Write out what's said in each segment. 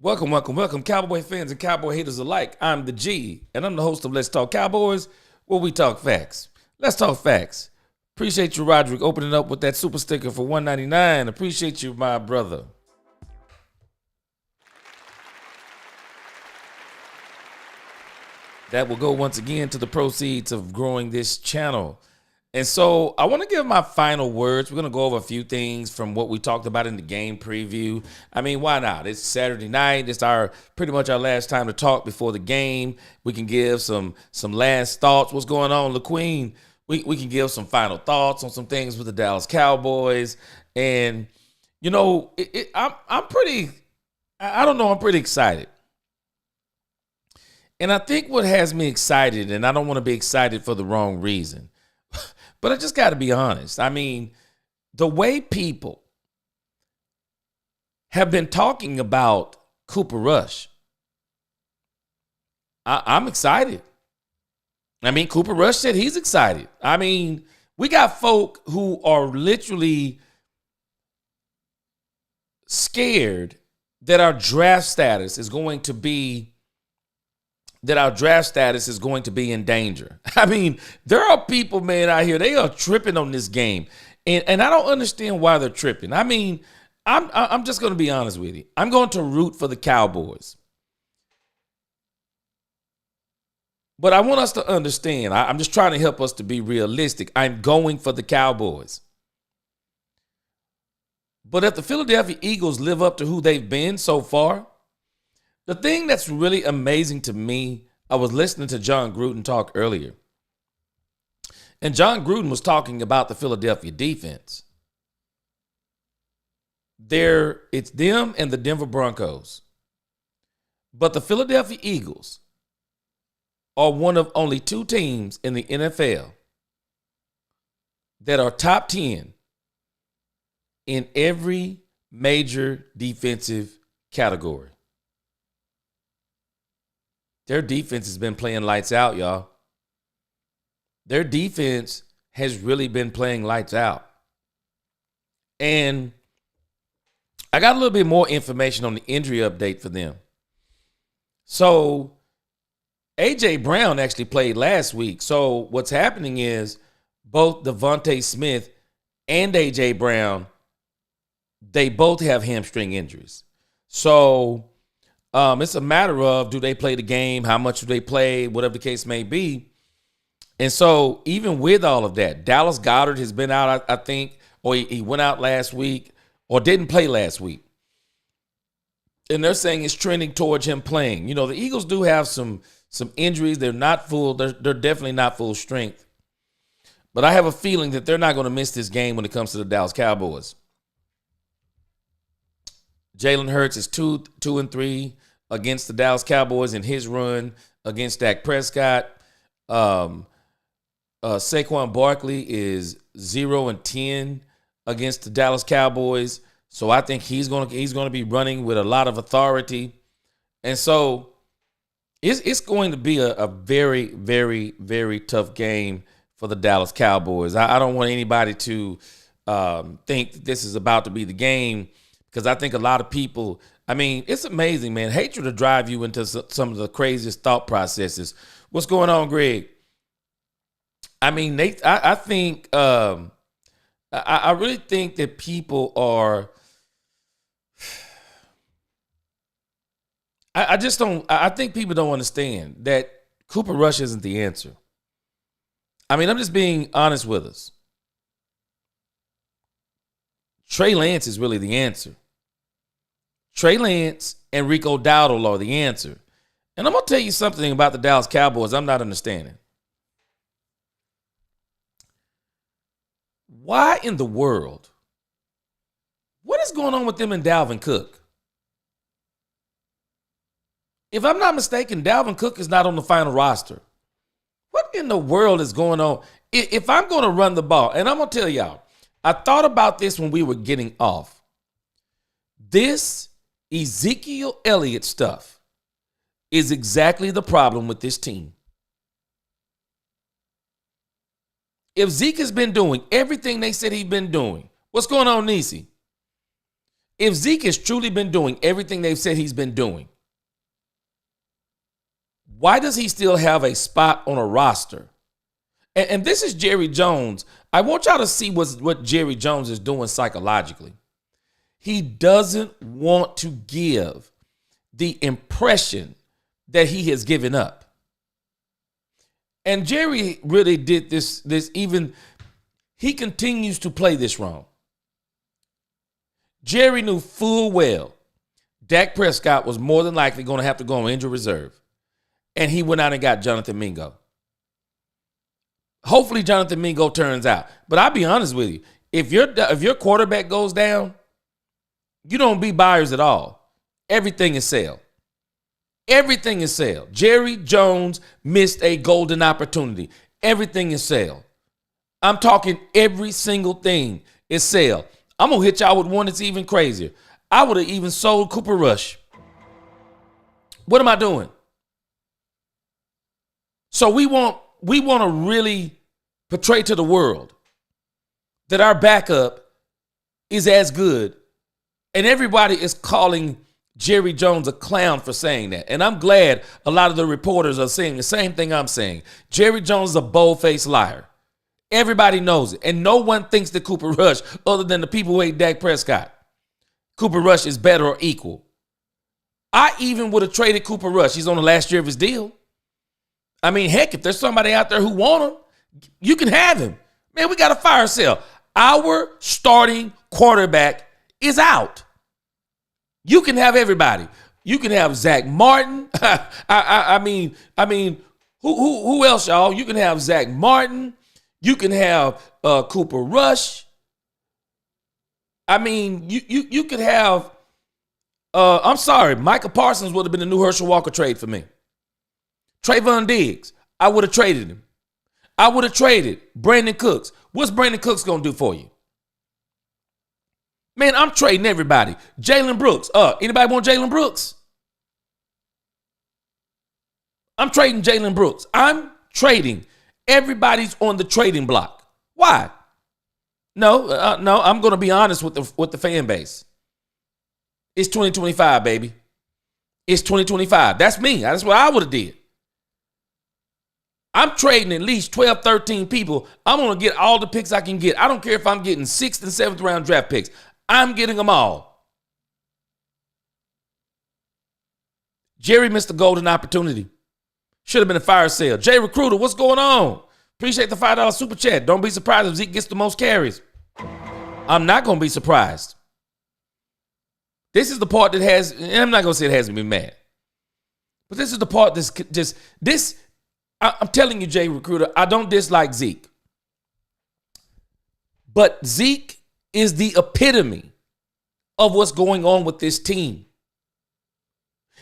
Welcome, welcome, welcome, Cowboy fans and Cowboy haters alike. I'm the G, and I'm the host of Let's Talk Cowboys, where we talk facts. Let's talk facts. Appreciate you, Roderick, opening up with that super sticker for $1.99. Appreciate you, my brother. That will go once again to the proceeds of growing this channel. And so I want to give my final words. We're going to go over a few things from what we talked about in the game preview. I mean, why not? It's Saturday night. It's pretty much our last time to talk before the game. We can give some last thoughts. What's going on, LaQueen? We can give some final thoughts on some things with the Dallas Cowboys. And, you know, I'm pretty excited. And I think what has me excited, and I don't want to be excited for the wrong reason, but I just got to be honest. I mean, the way people have been talking about Cooper Rush, I'm excited. I mean, Cooper Rush said he's excited. I mean, we got folk who are literally scared that our draft status is going to be in danger. I mean, there are people, man, out here, they are tripping on this game. And I don't understand why they're tripping. I mean, I'm just going to be honest with you. I'm going to root for the Cowboys. But I want us to understand, I'm just trying to help us to be realistic. I'm going for the Cowboys. But if the Philadelphia Eagles live up to who they've been so far, the thing that's really amazing to me, I was listening to John Gruden talk earlier. And John Gruden was talking about the Philadelphia defense. It's them and the Denver Broncos. But the Philadelphia Eagles are one of only two teams in the NFL that are top 10 in every major defensive category. Their defense has been playing lights out, y'all. Their defense has really been playing lights out. And I got a little bit more information on the injury update for them. So A.J. Brown actually played last week. So what's happening is both Devontae Smith and A.J. Brown, they both have hamstring injuries. So it's a matter of, do they play the game? How much do they play? Whatever the case may be. And so even with all of that, Dallas Goedert has been out, I think, or he went out last week or didn't play last week. And they're saying it's trending towards him playing. You know, the Eagles do have some injuries. They're not full. They're definitely not full strength. But I have a feeling that they're not going to miss this game when it comes to the Dallas Cowboys. Jalen Hurts is 2-3 against the Dallas Cowboys in his run against Dak Prescott. Saquon Barkley is 0-10 against the Dallas Cowboys. So I think he's going to be running with a lot of authority. And so it's going to be a very, very, very tough game for the Dallas Cowboys. I don't want anybody to think that this is about to be the game, because I think a lot of people, I mean, it's amazing, man. Hatred will drive you into some of the craziest thought processes. What's going on, Greg? I mean, I think, I really think that people are, I think people don't understand that Cooper Rush isn't the answer. I mean, I'm just being honest with us. Trey Lance is really the answer. Trey Lance and Rico Dowdle are the answer. And I'm going to tell you something about the Dallas Cowboys I'm not understanding. Why in the world? What is going on with them and Dalvin Cook? If I'm not mistaken, Dalvin Cook is not on the final roster. What in the world is going on? If I'm going to run the ball, and I'm going to tell y'all, I thought about this when we were getting off. This Ezekiel Elliott stuff is exactly the problem with this team. If Zeke has been doing everything they said he's been doing, what's going on, Nisi? If Zeke has truly been doing everything they've said he's been doing, why does he still have a spot on a roster? And this is Jerry Jones. I want y'all to see what Jerry Jones is doing psychologically. He doesn't want to give the impression that he has given up. And Jerry really did this even, he continues to play this wrong. Jerry knew full well Dak Prescott was more than likely going to have to go on injury reserve. And he went out and got Jonathan Mingo. Hopefully Jonathan Mingo turns out. But I'll be honest with you. If your quarterback goes down, you don't be buyers at all. Everything is sale. Everything is sale. Jerry Jones missed a golden opportunity. Everything is sale. I'm talking every single thing is sale. I'm going to hit y'all with one that's even crazier. I would have even sold Cooper Rush. What am I doing? So we want to really portray to the world that our backup is as good, and everybody is calling Jerry Jones a clown for saying that. And I'm glad a lot of the reporters are saying the same thing I'm saying. Jerry Jones is a bold-faced liar. Everybody knows it. And no one thinks that Cooper Rush, other than the people who hate Dak Prescott, Cooper Rush is better or equal. I even would have traded Cooper Rush. He's on the last year of his deal. I mean, heck, if there's somebody out there who want him, you can have him. Man, we got a fire sale. Our starting quarterback is out. You can have everybody. You can have Zach Martin. I mean, who else, y'all? You can have Zach Martin. You can have Cooper Rush. I mean, you could have. I'm sorry, Micah Parsons would have been the new Herschel Walker trade for me. Trayvon Diggs, I would have traded him. I would have traded Brandon Cooks. What's Brandon Cooks going to do for you? Man, I'm trading everybody. Jalen Brooks. Anybody want Jalen Brooks? I'm trading Jalen Brooks. I'm trading. Everybody's on the trading block. Why? No, I'm going to be honest with the fan base. It's 2025, baby. It's 2025. That's me. That's what I would have did. I'm trading at least 12, 13 people. I'm going to get all the picks I can get. I don't care if I'm getting 6th and 7th round draft picks. I'm getting them all. Jerry missed the golden opportunity. Should have been a fire sale. Jay Recruiter, what's going on? Appreciate the $5 super chat. Don't be surprised if Zeke gets the most carries. I'm not going to be surprised. This is the part that has, and I'm not going to say it has me mad. But this is the part that's just, I'm telling you, Jay Recruiter, I don't dislike Zeke. But Zeke is the epitome of what's going on with this team.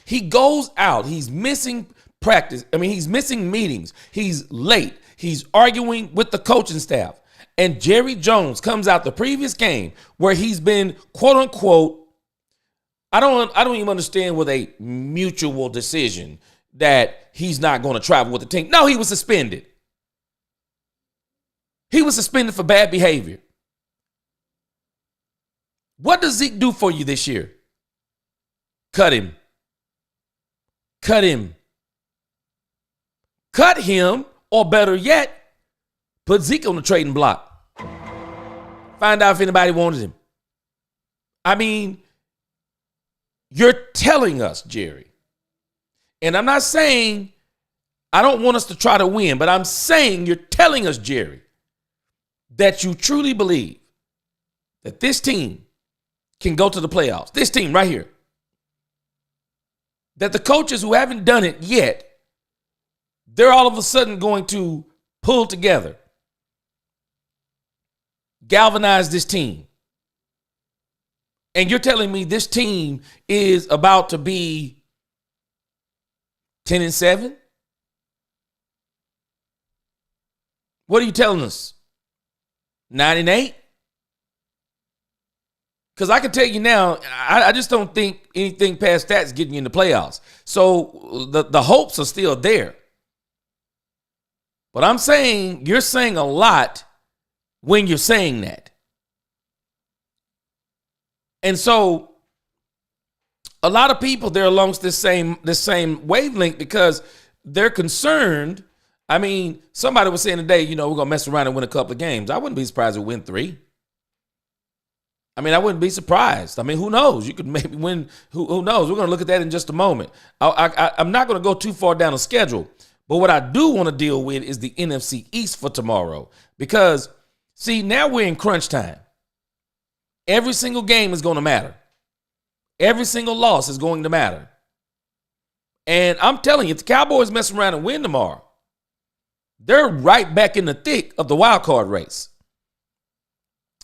He goes out. He's missing practice. He's missing meetings. He's late. He's arguing with the coaching staff. And Jerry Jones comes out the previous game where he's been, quote unquote, I don't even understand with a mutual decision that he's not going to travel with the team. No, he was suspended. He was suspended for bad behavior. What does Zeke do for you this year? Cut him. Cut him. Cut him, or better yet, put Zeke on the trading block. Find out if anybody wanted him. I mean, you're telling us, Jerry, and I'm not saying I don't want us to try to win, but I'm saying you're telling us, Jerry, that you truly believe that this team can go to the playoffs. This team right here. That the coaches who haven't done it yet, they're all of a sudden going to pull together, galvanize this team. And you're telling me this team is about to be 10-7? What are you telling us? 9-8? Because I can tell you now, I just don't think anything past that's getting you in the playoffs. So the hopes are still there. But I'm saying you're saying a lot when you're saying that. And so A lot of people, they're alongst this same wavelength because they're concerned. I mean, somebody was saying today, we're going to mess around and win a couple of games. I wouldn't be surprised if we win 3. I mean, I wouldn't be surprised. I mean, who knows? You could maybe win. Who knows? We're going to look at that in just a moment. I'm not going to go too far down the schedule. But what I do want to deal with is the NFC East for tomorrow. Because, see, now we're in crunch time. Every single game is going to matter. Every single loss is going to matter. And I'm telling you, if the Cowboys mess around and win tomorrow, they're right back in the thick of the wild card race.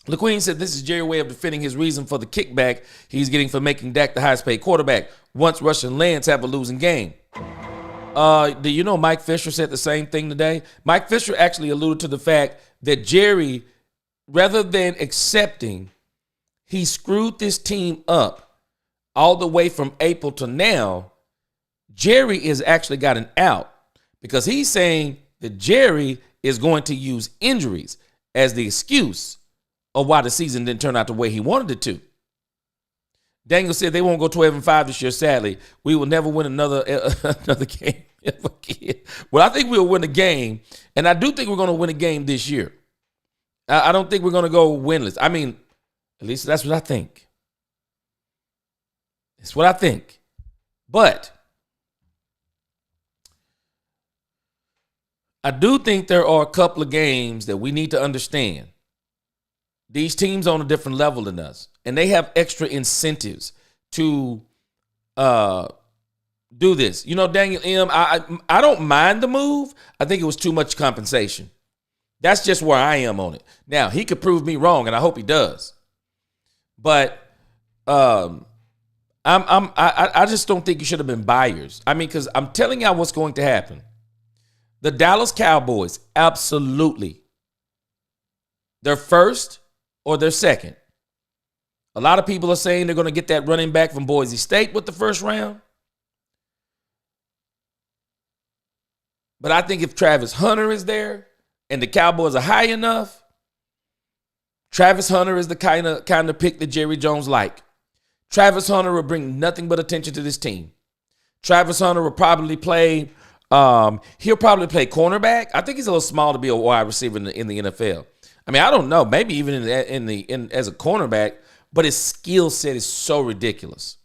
LeQueen said this is Jerry's way of defending his reason for the kickback he's getting for making Dak the highest paid quarterback once Rush and Lance have a losing game. Do you know Mike Fisher said the same thing today? Mike Fisher actually alluded to the fact that Jerry, rather than accepting, he screwed this team up all the way from April to now. Jerry has actually got an out because he's saying that Jerry is going to use injuries as the excuse of why the season didn't turn out the way he wanted it to. Daniel said they won't go 12-5 this year, sadly. We will never win another game ever again. Well, I think we'll win a game, and I do think we're going to win a game this year. I don't think we're going to go winless. I mean, at least that's what I think. It's what I think. But I do think there are a couple of games that we need to understand. These teams are on a different level than us, and they have extra incentives to do this. Daniel M., I don't mind the move. I think it was too much compensation. That's just where I am on it. Now, he could prove me wrong, and I hope he does. But I just don't think you should have been buyers. I mean, because I'm telling y'all what's going to happen. The Dallas Cowboys, absolutely. They're first or they're second. A lot of people are saying they're going to get that running back from Boise State with the first round. But I think if Travis Hunter is there and the Cowboys are high enough, Travis Hunter is the kind of pick that Jerry Jones like. Travis Hunter will bring nothing but attention to this team. Travis Hunter will probably play. He'll probably play cornerback. I think he's a little small to be a wide receiver in the NFL. I mean, I don't know. Maybe even as a cornerback, but his skill set is so ridiculous,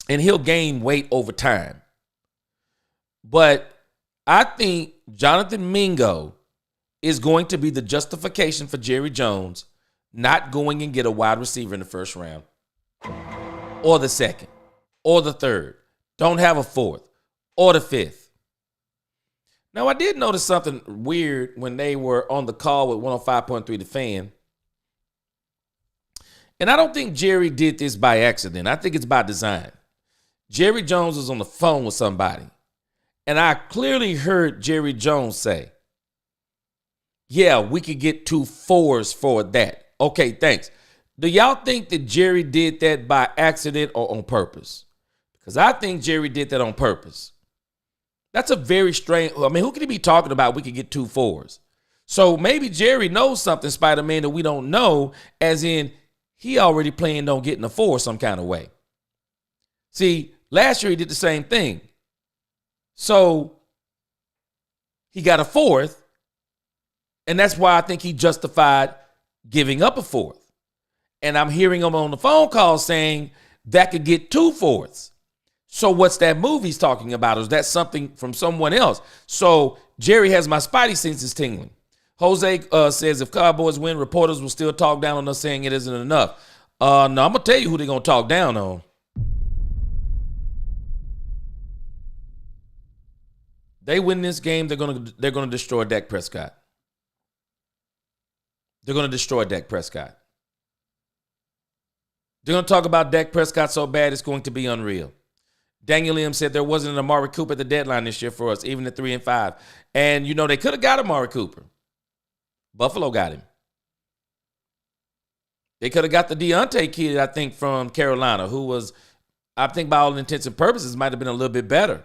and he'll gain weight over time. But I think Jonathan Mingo is going to be the justification for Jerry Jones not going and get a wide receiver in the first round, or the second, or the third. Don't have a fourth, or the fifth. Now, I did notice something weird when they were on the call with 105.3 The Fan. And I don't think Jerry did this by accident. I think it's by design. Jerry Jones was on the phone with somebody. And I clearly heard Jerry Jones say, yeah, we could get 2 4s for that. Okay, thanks. Do y'all think that Jerry did that by accident or on purpose? Because I think Jerry did that on purpose. That's a very strange. I mean, who could he be talking about? We could get 2 4s. So maybe Jerry knows something, Spider-Man, that we don't know, as in he already planned on getting a 4 some kind of way. See, last year he did the same thing. So he got a 4th, and that's why I think he justified giving up a 4th. And I'm hearing him on the phone call saying that could get 2 4s. So what's that move he's talking about? Is that something from someone else? So Jerry has my spidey senses tingling. Jose says if Cowboys win, reporters will still talk down on us saying it isn't enough. No, I'm going to tell you who they're going to talk down on. They win this game, they're going to destroy Dak Prescott. They're going to destroy Dak Prescott. They're going to talk about Dak Prescott so bad it's going to be unreal. Daniel M. said there wasn't an Amari Cooper at the deadline this year for us, even at 3-5. And, they could have got Amari Cooper. Buffalo got him. They could have got the Deontay kid, I think, from Carolina, who was, I think, by all intents and purposes, might have been a little bit better.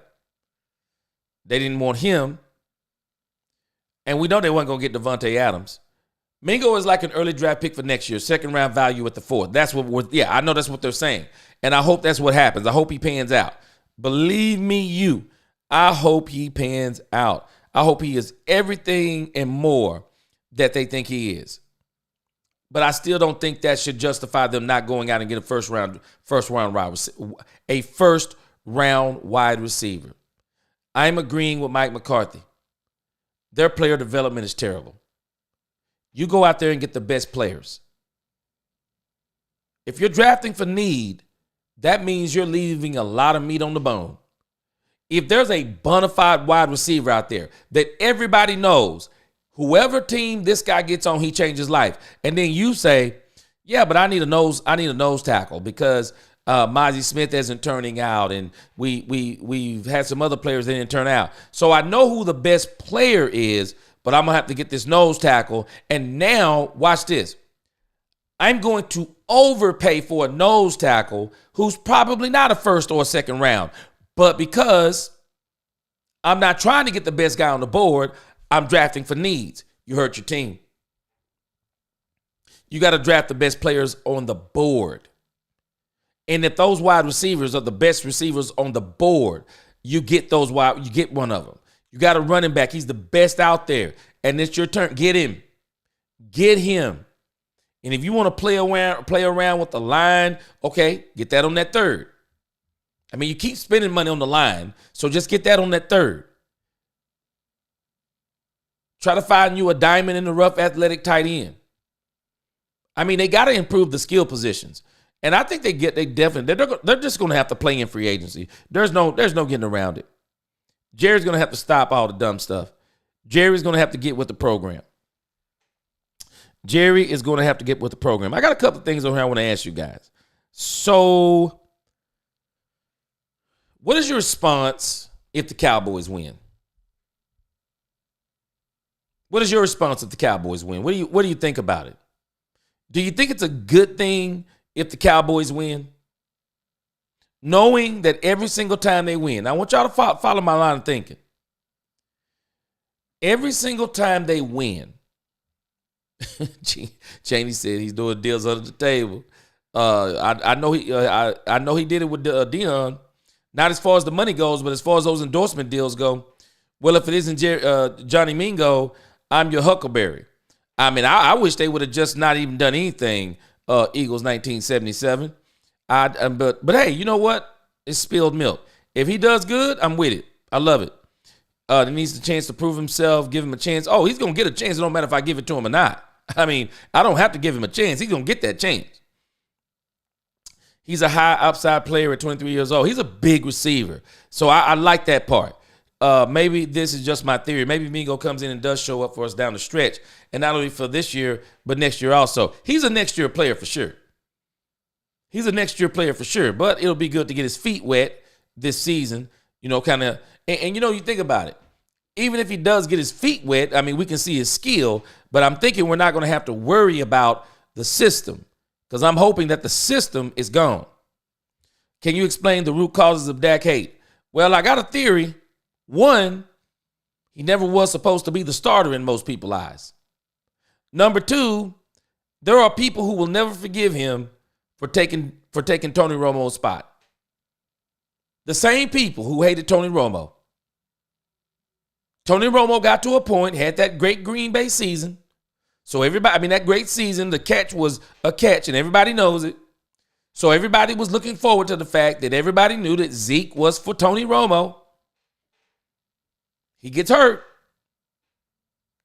They didn't want him. And we know they weren't going to get Devontae Adams. Mingo is like an early draft pick for next year, second round value at the fourth. That's what I know that's what they're saying. And I hope that's what happens. I hope he pans out. Believe me, I hope he pans out. I hope he is everything and more that they think he is. But I still don't think that should justify them not going out and get a first round wide receiver. I'm agreeing with Mike McCarthy. Their player development is terrible. You go out there and get the best players. If you're drafting for need, that means you're leaving a lot of meat on the bone. If there's a bona fide wide receiver out there that everybody knows, whoever team this guy gets on, he changes life. And then you say, yeah, but I need a nose tackle because Mozzie Smith isn't turning out, and we've had some other players that didn't turn out. So I know who the best player is, but I'm going to have to get this nose tackle. And now, watch this. I'm going to overpay for a nose tackle who's probably not a first or a second round. But because I'm not trying to get the best guy on the board, I'm drafting for needs. You hurt your team. You got to draft the best players on the board. And if those wide receivers are the best receivers on the board, you get one of them. You got a running back. He's the best out there. And it's your turn. Get him. Get him. And if you want to play around with the line, okay, get that on that third. I mean, you keep spending money on the line, so just get that on that third. Try to find you a diamond in the rough athletic tight end. I mean, they got to improve the skill positions. And I think they're just going to have to play in free agency. There's no getting around it. Jerry's going to have to stop all the dumb stuff. Jerry's going to have to get with the program. Jerry is going to have to get with the program. I got a couple of things over here I want to ask you guys. So, what is your response if the Cowboys win? What is your response if the Cowboys win? What do you think about it? Do you think it's a good thing if the Cowboys win? Knowing that every single time they win. I want y'all to follow my line of thinking. Every single time they win. Cheney said he's doing deals under the table. I know he did it with Dion. Not as far as the money goes, but as far as those endorsement deals go. Well, if it isn't Johnny Mingo, I'm your Huckleberry. I mean, I wish they would have just not even done anything. Eagles 1977. But hey, you know what? It's spilled milk. If he does good, I'm with it. I love it. He needs a chance to prove himself. Give him a chance. Oh, he's gonna get a chance. It don't matter if I give it to him or not. I mean, I don't have to give him a chance. He's gonna get that chance. He's a high upside player at 23 years old. He's a big receiver. So I like that part. Maybe this is just my theory. Maybe Mingo comes in and does show up for us down the stretch. And not only for this year, but next year also. He's a next year player for sure. But it'll be good to get his feet wet this season, kind of. And you think about it. Even if he does get his feet wet, I mean, we can see his skill. But I'm thinking we're not going to have to worry about the system because I'm hoping that the system is gone. Can you explain the root causes of Dak hate? Well, I got a theory. One, he never was supposed to be the starter in most people's eyes. Number two, there are people who will never forgive him for taking Tony Romo's spot. The same people who hated Tony Romo. Tony Romo got to a point, had that great Green Bay season. So that great season, the catch was a catch, and everybody knows it. So everybody was looking forward to the fact that everybody knew that Zeke was for Tony Romo. He gets hurt.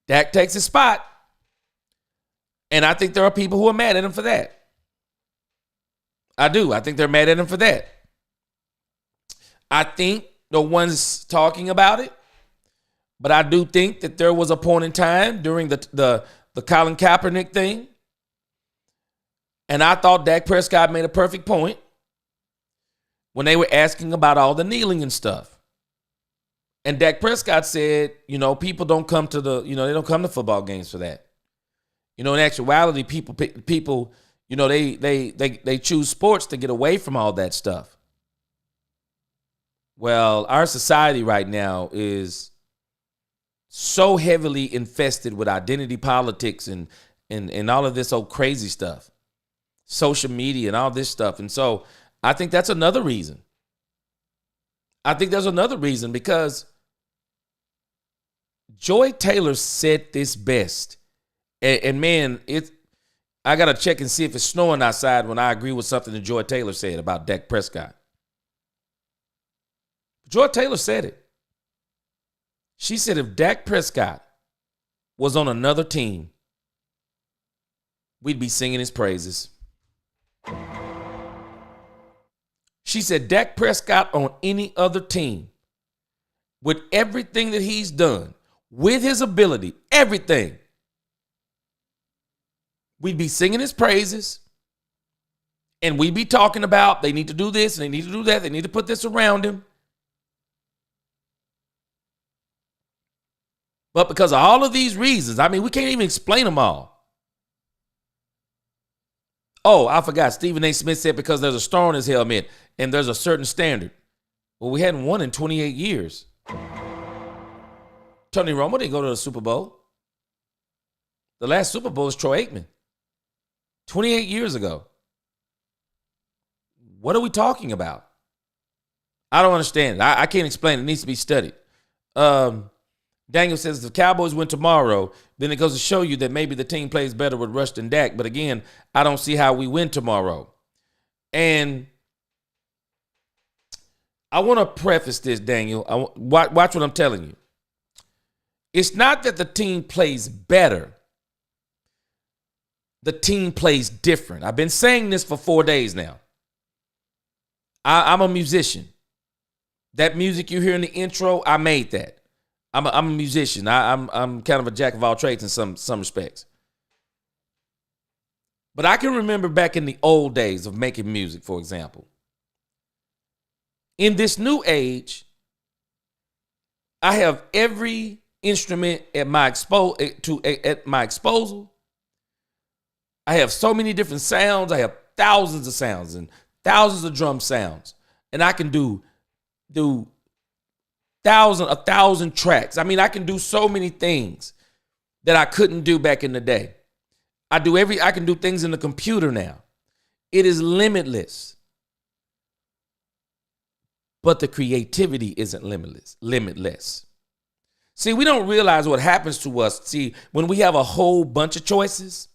Dak takes his spot. And I think there are people who are mad at him for that. I do. I think they're mad at him for that. I think no one's talking about it. But I do think that there was a point in time during the Colin Kaepernick thing. And I thought Dak Prescott made a perfect point when they were asking about all the kneeling and stuff. And Dak Prescott said, people don't come to they don't come to football games for that. In actuality, people, they choose sports to get away from all that stuff. Well, our society right now is so heavily infested with identity politics and and all of this old crazy stuff, social media and all this stuff. And so I think that's another reason. I think there's another reason because Joy Taylor said this best. And man, I got to check and see if it's snowing outside when I agree with something that Joy Taylor said about Dak Prescott. Joy Taylor said it. She said if Dak Prescott was on another team, we'd be singing his praises. She said Dak Prescott on any other team, with everything that he's done, with his ability, everything, we'd be singing his praises, and we'd be talking about they need to do this and they need to do that. They need to put this around him. But because of all of these reasons, I mean, we can't even explain them all. Oh, I forgot. Stephen A. Smith said because there's a star on his helmet and there's a certain standard. Well, we hadn't won in 28 years. Tony Romo didn't go to the Super Bowl. The last Super Bowl was Troy Aikman. 28 years ago. What are we talking about? I don't understand it. I can't explain it. It needs to be studied. Daniel says if the Cowboys win tomorrow, then it goes to show you that maybe the team plays better with Rush than Dak. But again, I don't see how we win tomorrow. And I want to preface this, Daniel. Watch what I'm telling you. It's not that the team plays better. The team plays different. I've been saying this for 4 days now. I'm a musician. That music you hear in the intro, I made that. I'm a musician. I'm kind of a jack of all trades in some respects. But I can remember back in the old days of making music, for example. In this new age, I have every instrument at my disposal. I have so many different sounds. I have thousands of sounds and thousands of drum sounds, and I can do 1,000 tracks. I mean, I can do so many things that I couldn't do back in the day. I can do things in the computer now. It is limitless. But the creativity isn't limitless. See, we don't realize what happens to us. See, when we have a whole bunch of choices,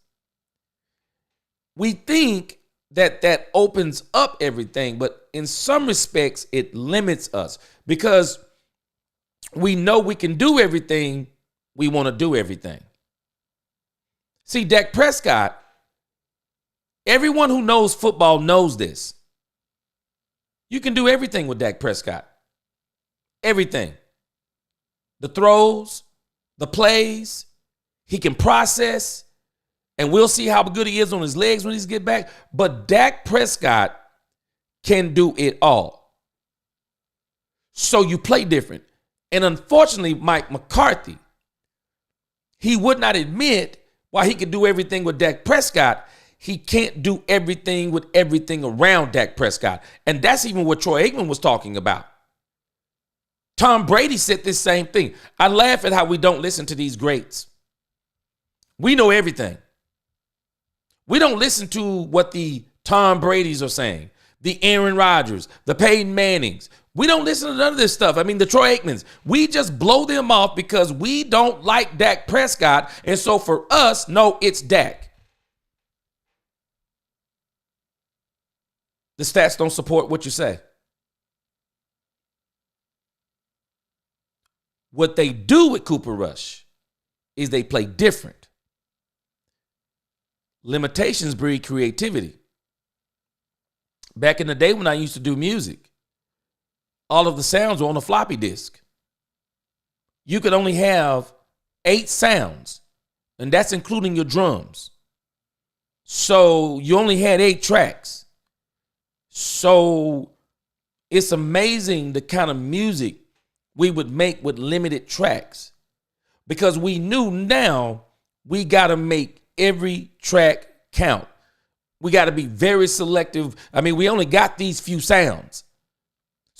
we think that opens up everything, but in some respects, it limits us because we know we can do everything. We want to do everything. See, Dak Prescott, everyone who knows football knows this. You can do everything with Dak Prescott. Everything. The throws, the plays, he can process, and we'll see how good he is on his legs when he gets back. But Dak Prescott can do it all. So you play different. And unfortunately, Mike McCarthy, he would not admit while he could do everything with Dak Prescott, he can't do everything with everything around Dak Prescott. And that's even what Troy Aikman was talking about. Tom Brady said this same thing. I laugh at how we don't listen to these greats. We know everything. We don't listen to what the Tom Bradys are saying, the Aaron Rodgers, the Peyton Mannings. We don't listen to none of this stuff. I mean, the Troy Aikmans. We just blow them off because we don't like Dak Prescott. And so for us, no, it's Dak. The stats don't support what you say. What they do with Cooper Rush is they play different. Limitations breed creativity. Back in the day when I used to do music, all of the sounds were on a floppy disk. You could only have 8 sounds, and that's including your drums. So you only had 8 tracks. So it's amazing the kind of music we would make with limited tracks because we knew now we got to make every track count. We got to be very selective. I mean, we only got these few sounds.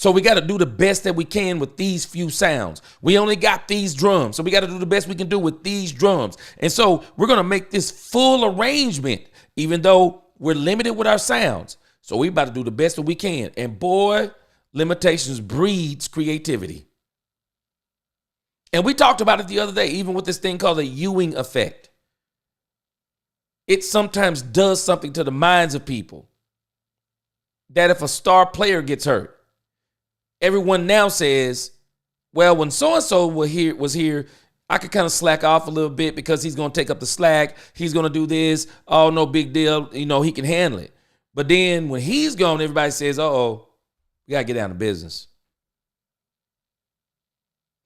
So we got to do the best that we can with these few sounds. We only got these drums. So we got to do the best we can do with these drums. And so we're going to make this full arrangement, even though we're limited with our sounds. So we about to do the best that we can. And boy, limitations breeds creativity. And we talked about it the other day, even with this thing called the Ewing effect. It sometimes does something to the minds of people that if a star player gets hurt, everyone now says, well, when so-and-so was here, I could kind of slack off a little bit because he's going to take up the slack. He's going to do this. Oh, no big deal. He can handle it. But then when he's gone, everybody says, uh-oh, we got to get down to business.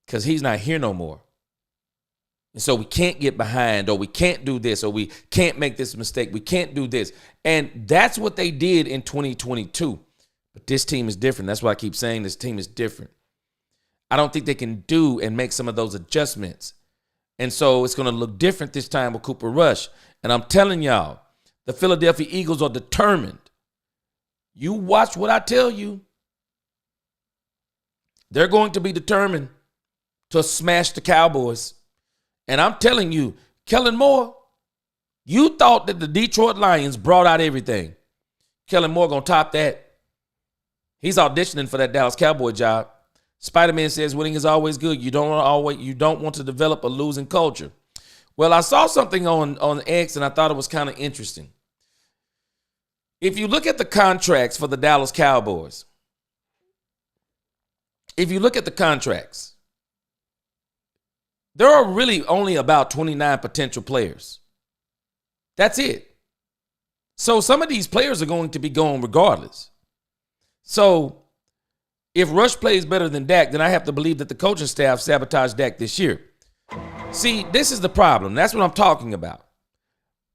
Because he's not here no more. And so we can't get behind, or we can't do this, or we can't make this mistake. We can't do this. And that's what they did in 2022. But this team is different. That's why I keep saying this team is different. I don't think they can do and make some of those adjustments. And so it's going to look different this time with Cooper Rush. And I'm telling y'all, the Philadelphia Eagles are determined. You watch what I tell you. They're going to be determined to smash the Cowboys. And I'm telling you, Kellen Moore, you thought that the Detroit Lions brought out everything. Kellen Moore going to top that. He's auditioning for that Dallas Cowboy job. Spider-Man says winning is always good. You don't want to develop a losing culture. Well, I saw something on X and I thought it was kind of interesting. If you look at the contracts for the Dallas Cowboys, there are really only about 29 potential players. That's it. So some of these players are going to be going regardless. So if Rush plays better than Dak, then I have to believe that the coaching staff sabotaged Dak this year. See, this is the problem. That's what I'm talking about.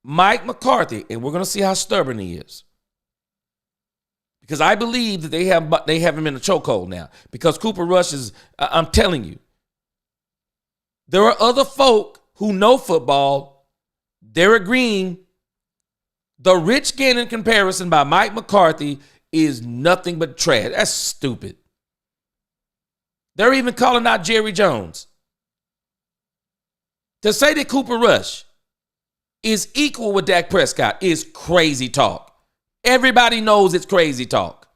Mike McCarthy, and we're going to see how stubborn he is. Because I believe that they have him in a chokehold now. Because Cooper Rush is, I'm telling you, there are other folk who know football. They're agreeing the Rich Gannon comparison by Mike McCarthy is nothing but trash. That's stupid. They're even calling out Jerry Jones. To say that Cooper Rush is equal with Dak Prescott is crazy talk. Everybody knows it's crazy talk.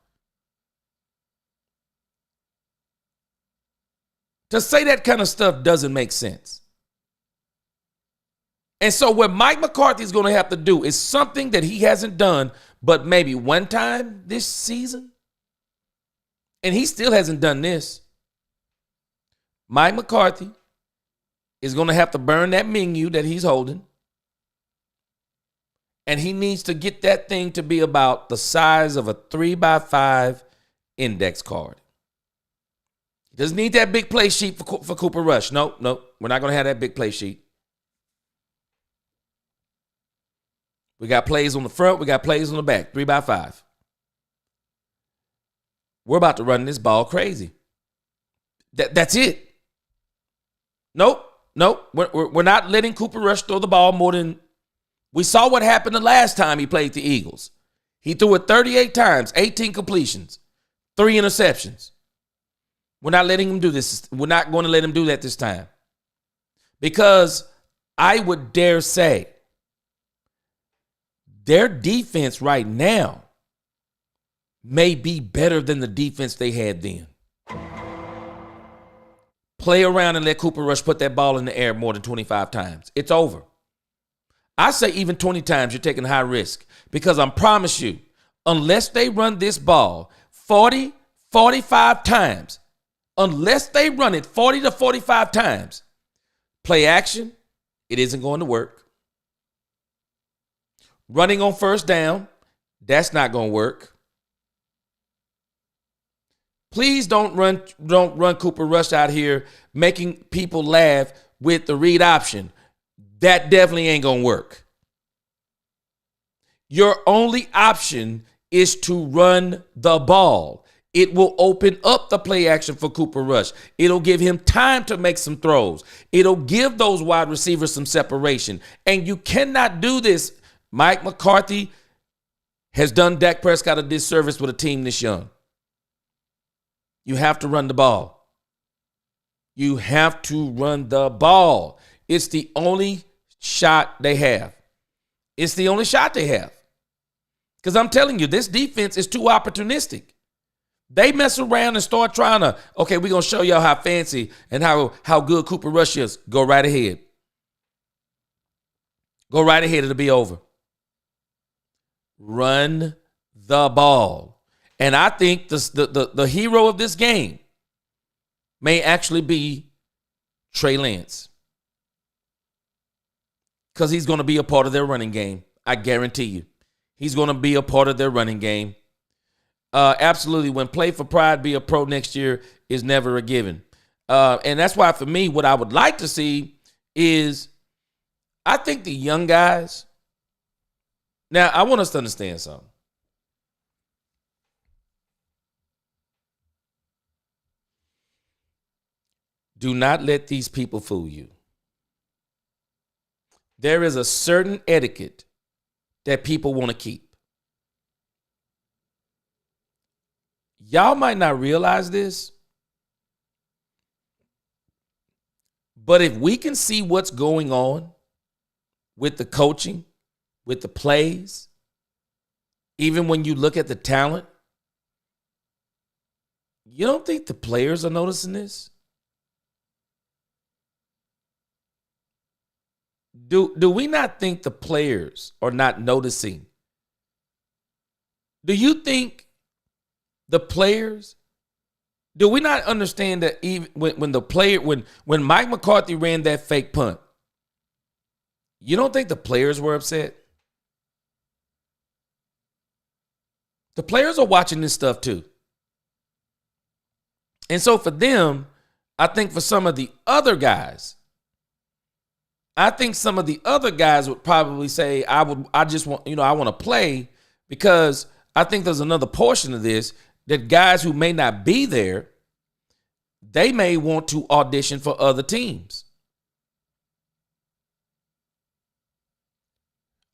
To say that kind of stuff doesn't make sense. And so what Mike McCarthy is going to have to do is something that he hasn't done but maybe one time this season. And he still hasn't done this. Mike McCarthy is going to have to burn that menu that he's holding. And he needs to get that thing to be about the size of a 3x5 index card. He doesn't need that big play sheet for Cooper Rush. No, we're not going to have that big play sheet. We got plays on the front. We got plays on the back. 3x5. We're about to run this ball crazy. That's it. Nope. We're not letting Cooper Rush throw the ball more than... We saw what happened the last time he played the Eagles. He threw it 38 times, 18 completions, 3 interceptions. We're not letting him do this. We're not going to let him do that this time. Because I would dare say their defense right now may be better than the defense they had then. Play around and let Cooper Rush put that ball in the air more than 25 times. It's over. I say even 20 times you're taking high risk because I promise you, unless they run this ball 40, 45 times, unless they run it 40 to 45 times, play action, it isn't going to work. Running on first down, that's not going to work. Please don't run Cooper Rush out here making people laugh with the read option. That definitely ain't going to work. Your only option is to run the ball. It will open up the play action for Cooper Rush. It'll give him time to make some throws. It'll give those wide receivers some separation. And you cannot do this. Mike McCarthy has done Dak Prescott a disservice with a team this young. You have to run the ball. You have to run the ball. It's the only shot they have. It's the only shot they have. Because I'm telling you, this defense is too opportunistic. They mess around and start trying to, okay, we're going to show y'all how fancy and how good Cooper Rush is. Go right ahead. Go right ahead. It'll be over. Run the ball. And I think the hero of this game may actually be Trey Lance. Because he's going to be a part of their running game. I guarantee you. He's going to be a part of their running game. Absolutely. When play for pride, be a pro next year is never a given. And that's why, for me, what I would like to see is, I think the young guys. Now, I want us to understand something. Do not let these people fool you. There is a certain etiquette that people want to keep. Y'all might not realize this, but if we can see what's going on with the coaching, with the plays, even when you look at the talent, you don't think the players are noticing this? Do we not think the players are not noticing? Do you think the players, do we not understand that even when Mike McCarthy ran that fake punt, you don't think the players were upset? The players are watching this stuff too. And so for them, I think for some of the other guys, would probably say, I want to play, because I think there's another portion of this that guys who may not be there, they may want to audition for other teams.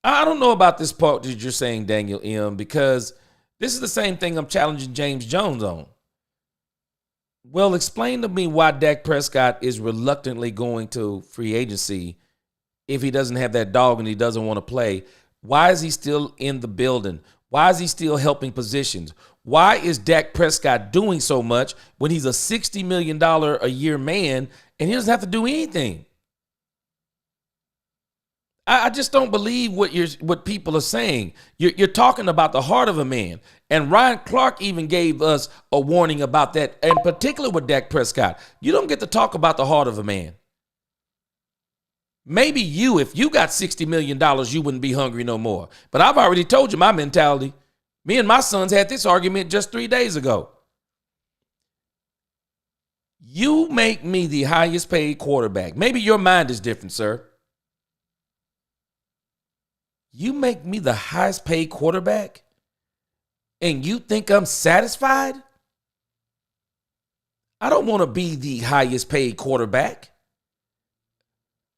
I don't know about this part that you're saying, Daniel M., because this is the same thing I'm challenging James Jones on. Well, explain to me why Dak Prescott is reluctantly going to free agency if he doesn't have that dog and he doesn't want to play. Why is he still in the building? Why is he still helping positions? Why is Dak Prescott doing so much when he's a $60 million a year man and he doesn't have to do anything? I just don't believe what people are saying. You're talking about the heart of a man. And Ryan Clark even gave us a warning about that, in particular with Dak Prescott. You don't get to talk about the heart of a man. Maybe if you got $60 million, you wouldn't be hungry no more. But I've already told you my mentality. Me and my sons had this argument just 3 days ago. You make me the highest paid quarterback. Maybe your mind is different, sir. You make me the highest paid quarterback, and you think I'm satisfied? I don't want to be the highest paid quarterback.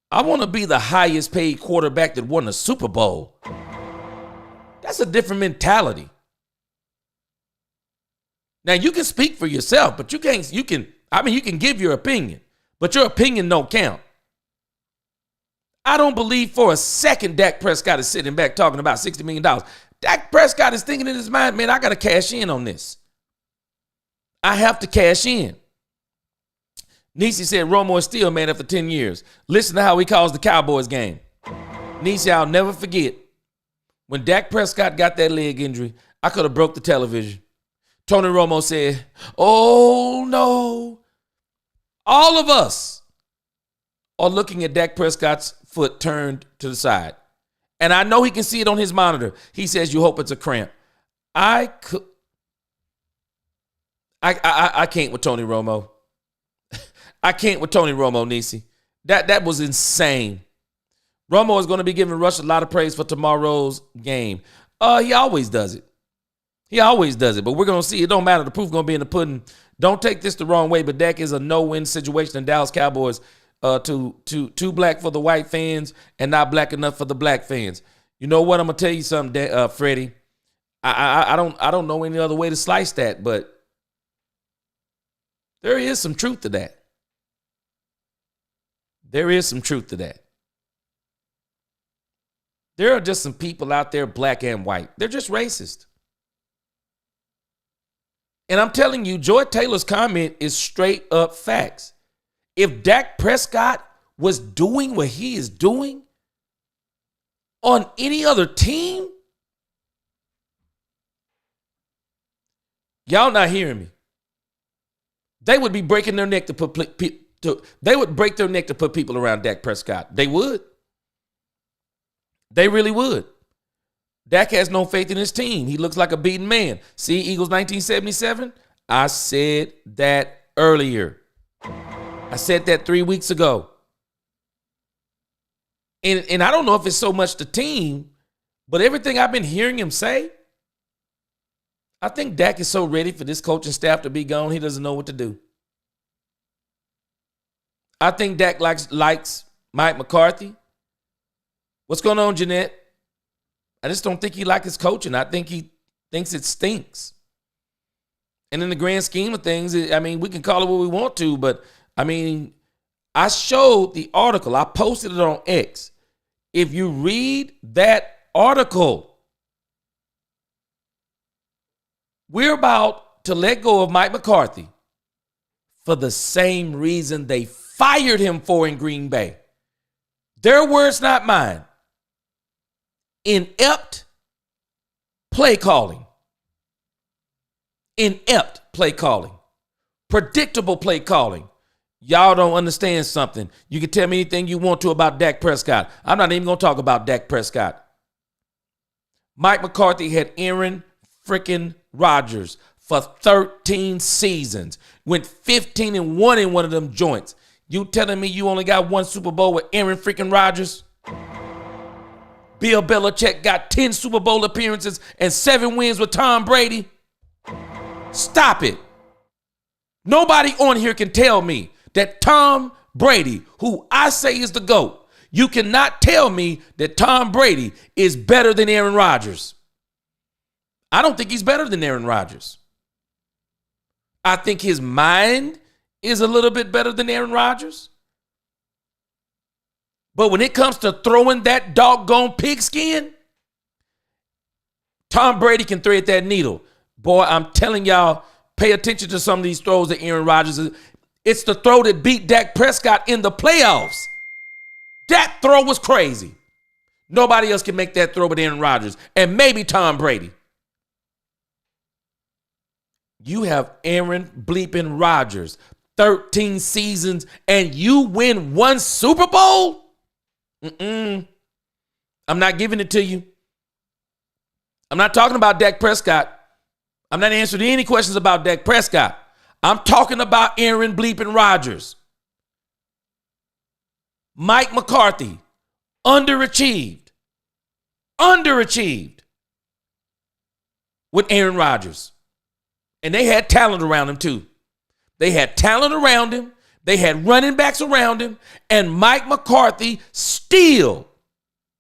I want to be the highest paid quarterback that won a Super Bowl. That's a different mentality. Now, you can speak for yourself, but you can give your opinion, but your opinion don't count. I don't believe for a second Dak Prescott is sitting back talking about $60 million. Dak Prescott is thinking in his mind, man, I got to cash in on this. I have to cash in. Nisi said Romo is still man after 10 years. Listen to how he calls the Cowboys game. Nisi, I'll never forget when Dak Prescott got that leg injury, I could have broke the television. Tony Romo said, oh no. All of us are looking at Dak Prescott's foot turned to the side. And I know he can see it on his monitor. He says, you hope it's a cramp. I can't with Tony Romo. I can't with Tony Romo, Nisi. That was insane. Romo is going to be giving Rush a lot of praise for tomorrow's game. He always does it. But we're going to see. It don't matter. The proof going to be in the pudding. Don't take this the wrong way, but Dak is a no-win situation in Dallas Cowboys. Too black for the white fans and not black enough for the black fans. You know what? I'm gonna tell you something, Freddie. I don't know any other way to slice that, but There is some truth to that. There is some truth to that. There are just some people out there, black and white. They're just racist. And I'm telling you, Joy Taylor's comment is straight up facts. If Dak Prescott was doing what he is doing on any other team, y'all not hearing me. They would be breaking their neck to put they would break their neck to put people around Dak Prescott. They would. They really would. Dak has no faith in his team. He looks like a beaten man. See, Eagles 1977? I said that earlier. I said that 3 weeks ago. And I don't know if it's so much the team, but everything I've been hearing him say, I think Dak is so ready for this coaching staff to be gone, he doesn't know what to do. I think Dak likes Mike McCarthy. What's going on, Jeanette? I just don't think he likes his coaching. I think he thinks it stinks. And in the grand scheme of things, I mean, we can call it what we want to, but I mean, I showed the article. I posted it on X. If you read that article, we're about to let go of Mike McCarthy for the same reason they fired him for in Green Bay. Their words, not mine. Inept play calling. Inept play calling. Predictable play calling. Y'all don't understand something. You can tell me anything you want to about Dak Prescott. I'm not even going to talk about Dak Prescott. Mike McCarthy had Aaron freaking Rodgers for 13 seasons. Went 15-1 in one of them joints. You telling me you only got one Super Bowl with Aaron freaking Rodgers? Bill Belichick got 10 Super Bowl appearances and 7 wins with Tom Brady? Stop it. Nobody on here can tell me that Tom Brady, who I say is the GOAT, you cannot tell me that Tom Brady is better than Aaron Rodgers. I don't think he's better than Aaron Rodgers. I think his mind is a little bit better than Aaron Rodgers. But when it comes to throwing that doggone pigskin, Tom Brady can thread that needle. Boy, I'm telling y'all, pay attention to some of these throws that Aaron Rodgers is. It's the throw that beat Dak Prescott in the playoffs. That throw was crazy. Nobody else can make that throw but Aaron Rodgers. And maybe Tom Brady. You have Aaron bleeping Rodgers, 13 seasons, and you win one Super Bowl? I'm not giving it to you. I'm not talking about Dak Prescott. I'm not answering any questions about Dak Prescott. I'm talking about Aaron bleeping Rodgers. Mike McCarthy, underachieved with Aaron Rodgers. And they had talent around him too. They had talent around him. They had running backs around him. And Mike McCarthy still,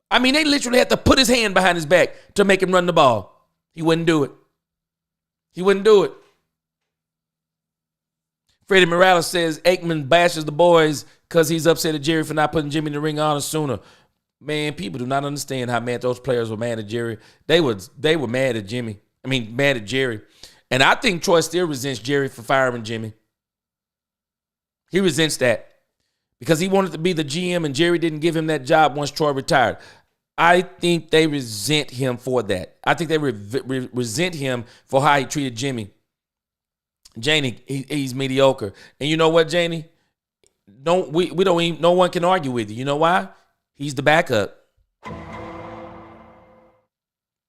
I mean, they literally had to put his hand behind his back to make him run the ball. He wouldn't do it. He wouldn't do it. Freddie Morales says Aikman bashes the boys because he's upset at Jerry for not putting Jimmy in the ring of honor sooner. Man, people do not understand how mad those players were mad at Jerry. They were mad at Jimmy. I mean, mad at Jerry. And I think Troy still resents Jerry for firing Jimmy. He resents that because he wanted to be the GM and Jerry didn't give him that job once Troy retired. I think they resent him for that. I think they resent him for how he treated Jimmy. Janie, he's mediocre. And you know what, Janie? No one can argue with you. You know why? He's the backup.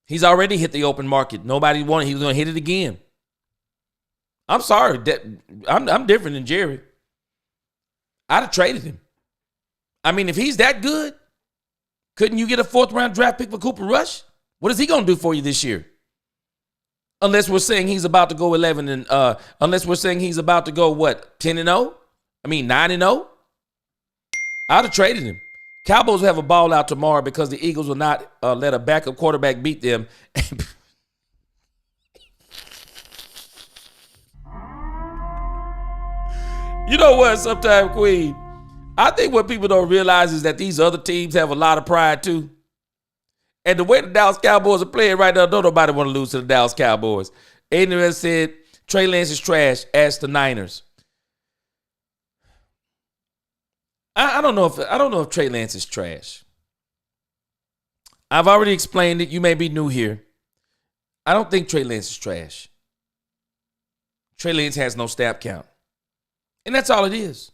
He's already hit the open market. Nobody wanted. He was going to hit it again. I'm sorry. I'm different than Jerry. I'd have traded him. I mean, if he's that good, couldn't you get a 4th-round draft pick for Cooper Rush? What is he going to do for you this year? Unless we're saying he's about to go 11 and unless we're saying he's about to go what, 10-0? I mean 9-0? I'd have traded him. Cowboys will have a ball out tomorrow because the Eagles will not let a backup quarterback beat them. You know what? Sometimes, Queen, I think what people don't realize is that these other teams have a lot of pride too. And the way the Dallas Cowboys are playing right now, don't nobody want to lose to the Dallas Cowboys. Aiden has said Trey Lance is trash. Ask the Niners. I don't know if Trey Lance is trash. I've already explained it. You may be new here. I don't think Trey Lance is trash. Trey Lance has no snap count. And that's all it is.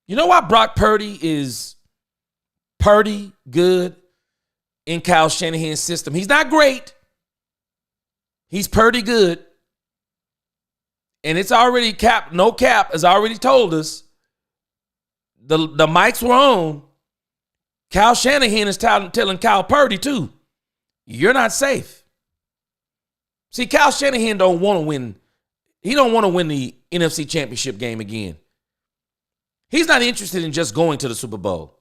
You know why Brock Purdy is Purdy good in Kyle Shanahan's system? He's not great. He's Purdy good. And it's already cap, no cap, has already told us. The mics were on. Kyle Shanahan is telling Kyle Purdy too, you're not safe. See, Kyle Shanahan don't want to win. He don't want to win the NFC Championship game again. He's not interested in just going to the Super Bowl.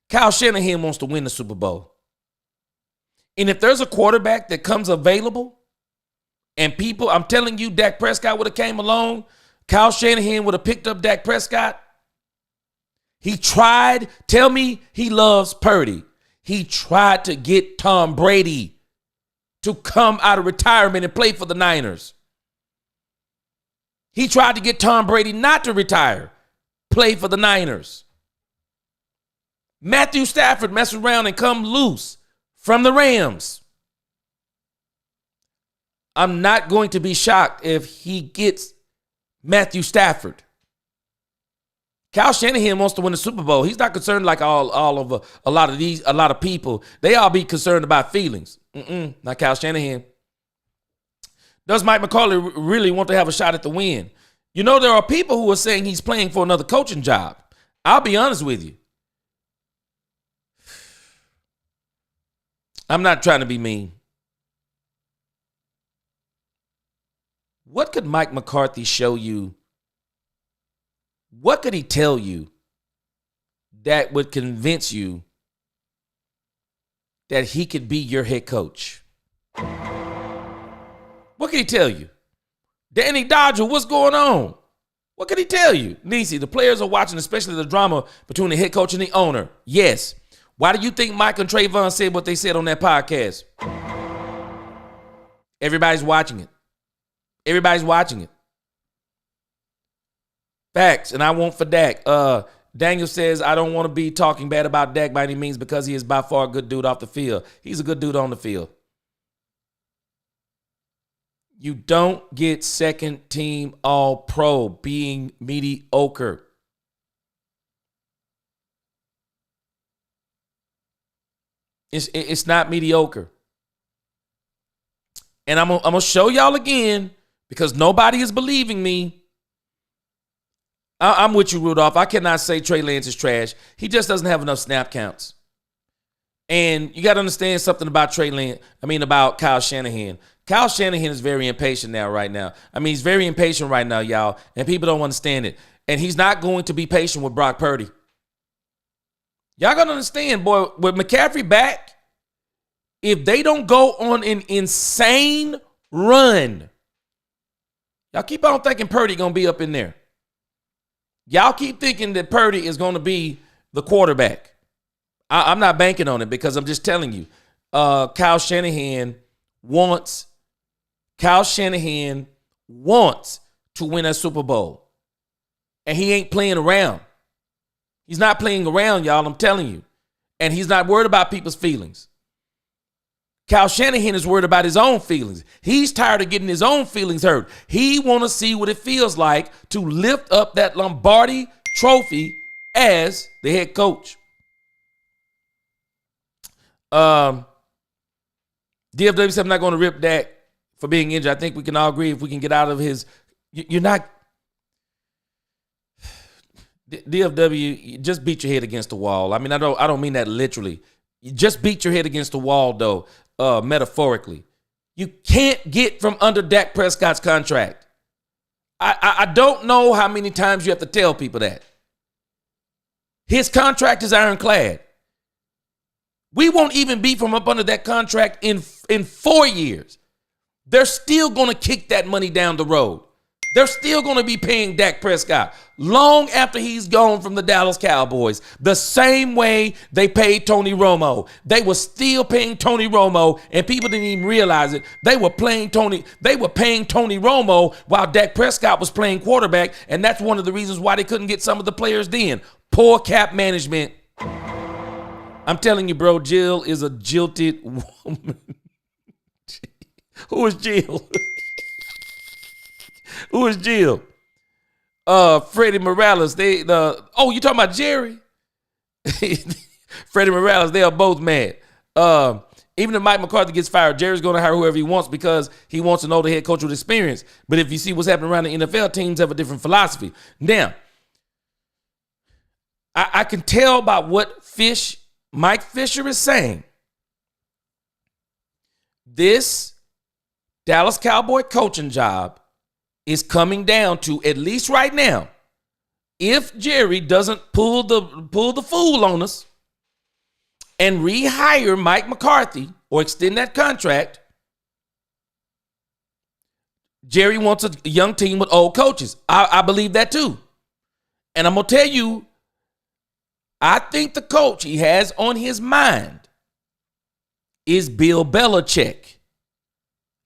Kyle Shanahan wants to win the Super Bowl. And if there's a quarterback that comes available and people, I'm telling you, Dak Prescott would have came along, Kyle Shanahan would have picked up Dak Prescott. He tried, tell me he loves Purdy. He tried to get Tom Brady to come out of retirement and play for the Niners. He tried to get Tom Brady not to retire, play for the Niners. Matthew Stafford messed around and come loose from the Rams. I'm not going to be shocked if he gets Matthew Stafford. Kyle Shanahan wants to win the Super Bowl. He's not concerned like all of a lot of people. They all be concerned about feelings. Not Kyle Shanahan. Does Mike McCarthy really want to have a shot at the win? You know, there are people who are saying he's playing for another coaching job. I'll be honest with you. I'm not trying to be mean. What could Mike McCarthy show you? What could he tell you that would convince you that he could be your head coach? What could he tell you? Danny Dodger, what's going on? What could he tell you? Nisi, the players are watching, especially the drama between the head coach and the owner. Yes. Why do you think Mike and Trayvon said what they said on that podcast? Everybody's watching it. Everybody's watching it. Facts, and I want for Dak. Daniel says, I don't want to be talking bad about Dak by any means because he is by far a good dude off the field. He's a good dude on the field. You don't get second team all-pro being mediocre. It's not mediocre. And I'm going to show y'all again because nobody is believing me. I'm with you, Rudolph. I cannot say Trey Lance is trash. He just doesn't have enough snap counts. And you got to understand something about about Kyle Shanahan. Kyle Shanahan is very impatient right now. He's very impatient right now, y'all, and people don't understand it. And he's not going to be patient with Brock Purdy. Y'all got to understand, boy, with McCaffrey back, if they don't go on an insane run, y'all keep on thinking Purdy going to be up in there. Y'all keep thinking that Purdy is going to be the quarterback. I'm not banking on it because I'm just telling you, Kyle Shanahan wants to win a Super Bowl. And he ain't playing around. He's not playing around, y'all, I'm telling you. And he's not worried about people's feelings. Kyle Shanahan is worried about his own feelings. He's tired of getting his own feelings hurt. He want to see what it feels like to lift up that Lombardi trophy as the head coach. DFW said, I'm not going to rip Dak for being injured. I think we can all agree if we can get out of his. You're not. DFW, just beat your head against the wall. I don't mean that literally. You just beat your head against the wall, though, metaphorically. You can't get from under Dak Prescott's contract. I don't know how many times you have to tell people that. His contract is ironclad. We won't even be from up under that contract in 4 years. They're still going to kick that money down the road. They're still going to be paying Dak Prescott long after he's gone from the Dallas Cowboys. The same way they paid Tony Romo. They were still paying Tony Romo, and people didn't even realize it. They were paying Tony Romo while Dak Prescott was playing quarterback, and that's one of the reasons why they couldn't get some of the players then. Poor cap management. I'm telling you, bro, Jill is a jilted woman. Who is Jill? Who is Jill? Freddie Morales. You talking about Jerry? Freddie Morales, they are both mad. Even if Mike McCarthy gets fired, Jerry's going to hire whoever he wants because he wants an older head coach with experience. But if you see what's happening around the NFL, teams have a different philosophy. Now, I can tell by what Mike Fisher is saying. This Dallas Cowboy coaching job is coming down to, at least right now, if Jerry doesn't pull the fool on us and rehire Mike McCarthy or extend that contract, Jerry wants a young team with old coaches. I believe that too. And I'm going to tell you, I think the coach he has on his mind is Bill Belichick.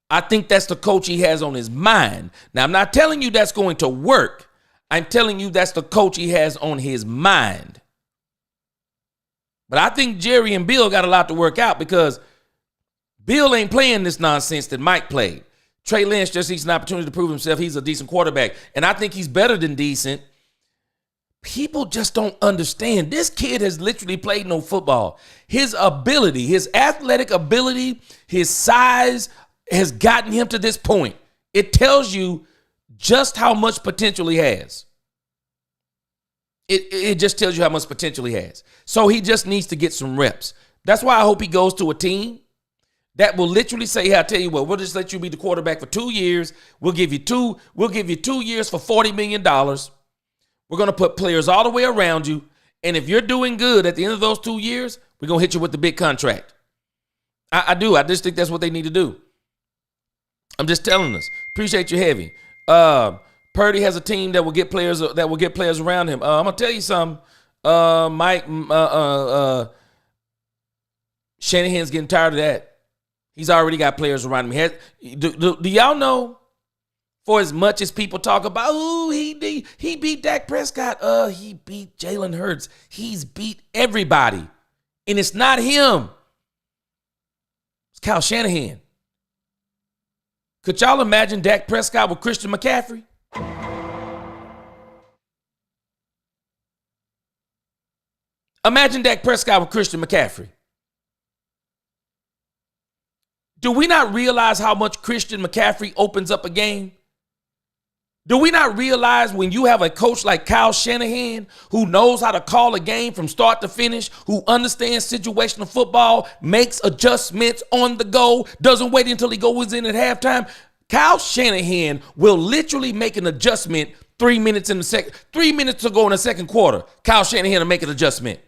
I think that's the coach he has on his mind. Now, I'm not telling you that's going to work. I'm telling you that's the coach he has on his mind. But I think Jerry and Bill got a lot to work out because Bill ain't playing this nonsense that Mike played. Trey Lance just needs an opportunity to prove himself. He's a decent quarterback, and I think he's better than decent. People just don't understand. This kid has literally played no football. His ability, his athletic ability, his size has gotten him to this point. It tells you just how much potential he has. It just tells you how much potential he has. So he just needs to get some reps. That's why I hope he goes to a team that will literally say, hey, I'll tell you what, we'll just let you be the quarterback for 2 years. We'll give you 2 years for $40 million. We're going to put players all the way around you. And if you're doing good at the end of those 2 years, we're going to hit you with the big contract. I do. I just think that's what they need to do. I'm just telling us. Appreciate you, Heavy. Purdy has a team that will get players around him. I'm gonna tell you something. Shanahan's getting tired of that. He's already got players around him. Do y'all know? For as much as people talk about, he beat Dak Prescott. He beat Jalen Hurts. He's beat everybody, and it's not him. It's Kyle Shanahan. Could y'all imagine Dak Prescott with Christian McCaffrey? Imagine Dak Prescott with Christian McCaffrey. Do we not realize how much Christian McCaffrey opens up a game? Do we not realize when you have a coach like Kyle Shanahan who knows how to call a game from start to finish, who understands situational football, makes adjustments on the go, doesn't wait until he goes in at halftime? Kyle Shanahan will literally make an adjustment 3 minutes in the second, 3 minutes to go in the second quarter. Kyle Shanahan will make an adjustment.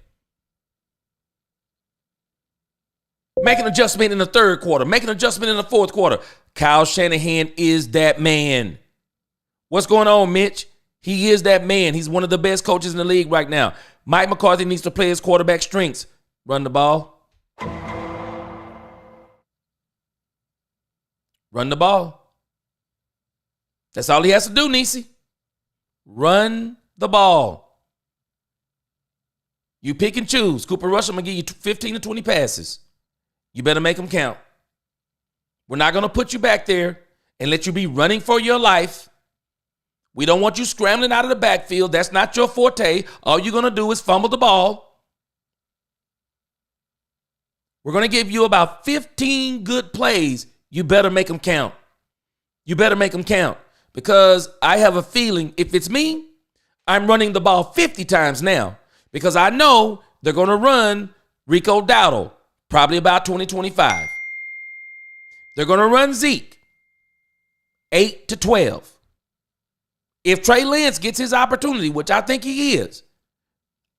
Make an adjustment in the third quarter. Make an adjustment in the fourth quarter. Kyle Shanahan is that man. What's going on, Mitch? He is that man. He's one of the best coaches in the league right now. Mike McCarthy needs to play his quarterback strengths. Run the ball. Run the ball. That's all he has to do, Nisi. Run the ball. You pick and choose. Cooper Rush, I'm going to give you 15 to 20 passes. You better make them count. We're not going to put you back there and let you be running for your life. We don't want you scrambling out of the backfield. That's not your forte. All you're going to do is fumble the ball. We're going to give you about 15 good plays. You better make them count. You better make them count. Because I have a feeling if it's me, I'm running the ball 50 times now. Because I know they're going to run Rico Dowdle probably about 20-25. They're going to run Zeke 8 to 12. If Trey Lance gets his opportunity, which I think he is,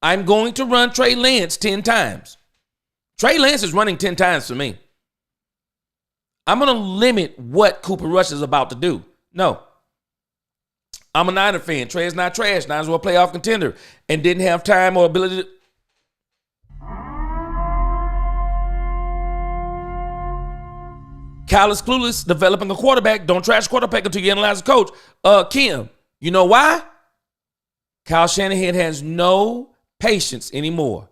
I'm going to run Trey Lance 10 times. Trey Lance is running 10 times for me. I'm going to limit what Cooper Rush is about to do. No. I'm a Niner fan. Trey is not trash. Niners were a playoff contender and didn't have time or ability to. Kyle is clueless, developing a quarterback. Don't trash quarterback until you analyze the coach. Kim, you know why? Kyle Shanahan has no patience anymore.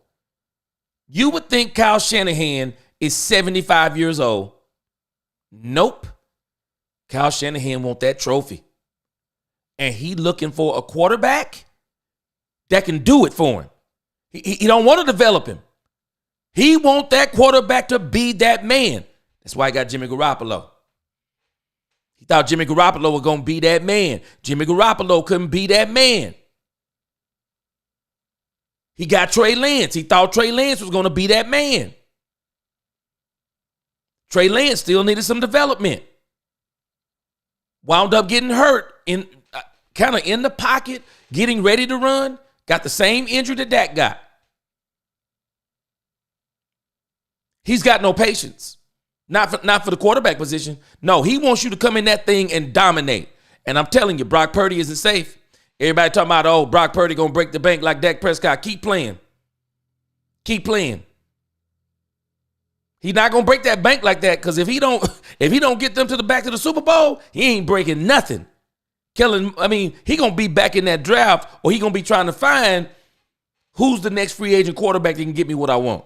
You would think Kyle Shanahan is 75 years old. Nope. Kyle Shanahan want that trophy. And he looking for a quarterback that can do it for him. He don't want to develop him. He want that quarterback to be that man. That's why I got Jimmy Garoppolo. He thought Jimmy Garoppolo was going to be that man. Jimmy Garoppolo couldn't be that man. He got Trey Lance. He thought Trey Lance was going to be that man. Trey Lance still needed some development. Wound up getting hurt in kind of in the pocket, getting ready to run. Got the same injury that Dak got. He's got no patience. Not for the quarterback position. No, he wants you to come in that thing and dominate. And I'm telling you, Brock Purdy isn't safe. Everybody talking about, oh, Brock Purdy going to break the bank like Dak Prescott. Keep playing. Keep playing. He's not going to break that bank like that because if he don't get them to the back of the Super Bowl, he ain't breaking nothing. He going to be back in that draft or he going to be trying to find who's the next free agent quarterback that can get me what I want.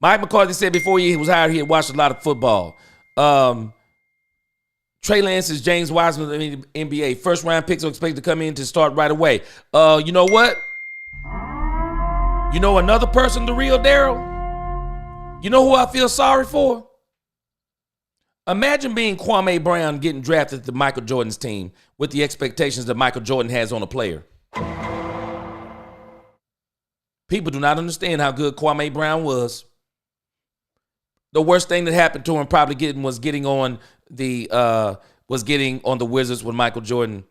Mike McCarthy said before he was hired, he had watched a lot of football. Trey Lance is James Wiseman of the NBA. First round picks are expected to come in to start right away. You know what? You know another person, the real Daryl? You know who I feel sorry for? Imagine being Kwame Brown getting drafted to Michael Jordan's team with the expectations that Michael Jordan has on a player. People do not understand how good Kwame Brown was. The worst thing that happened to him probably was getting on the Wizards with Michael Jordan.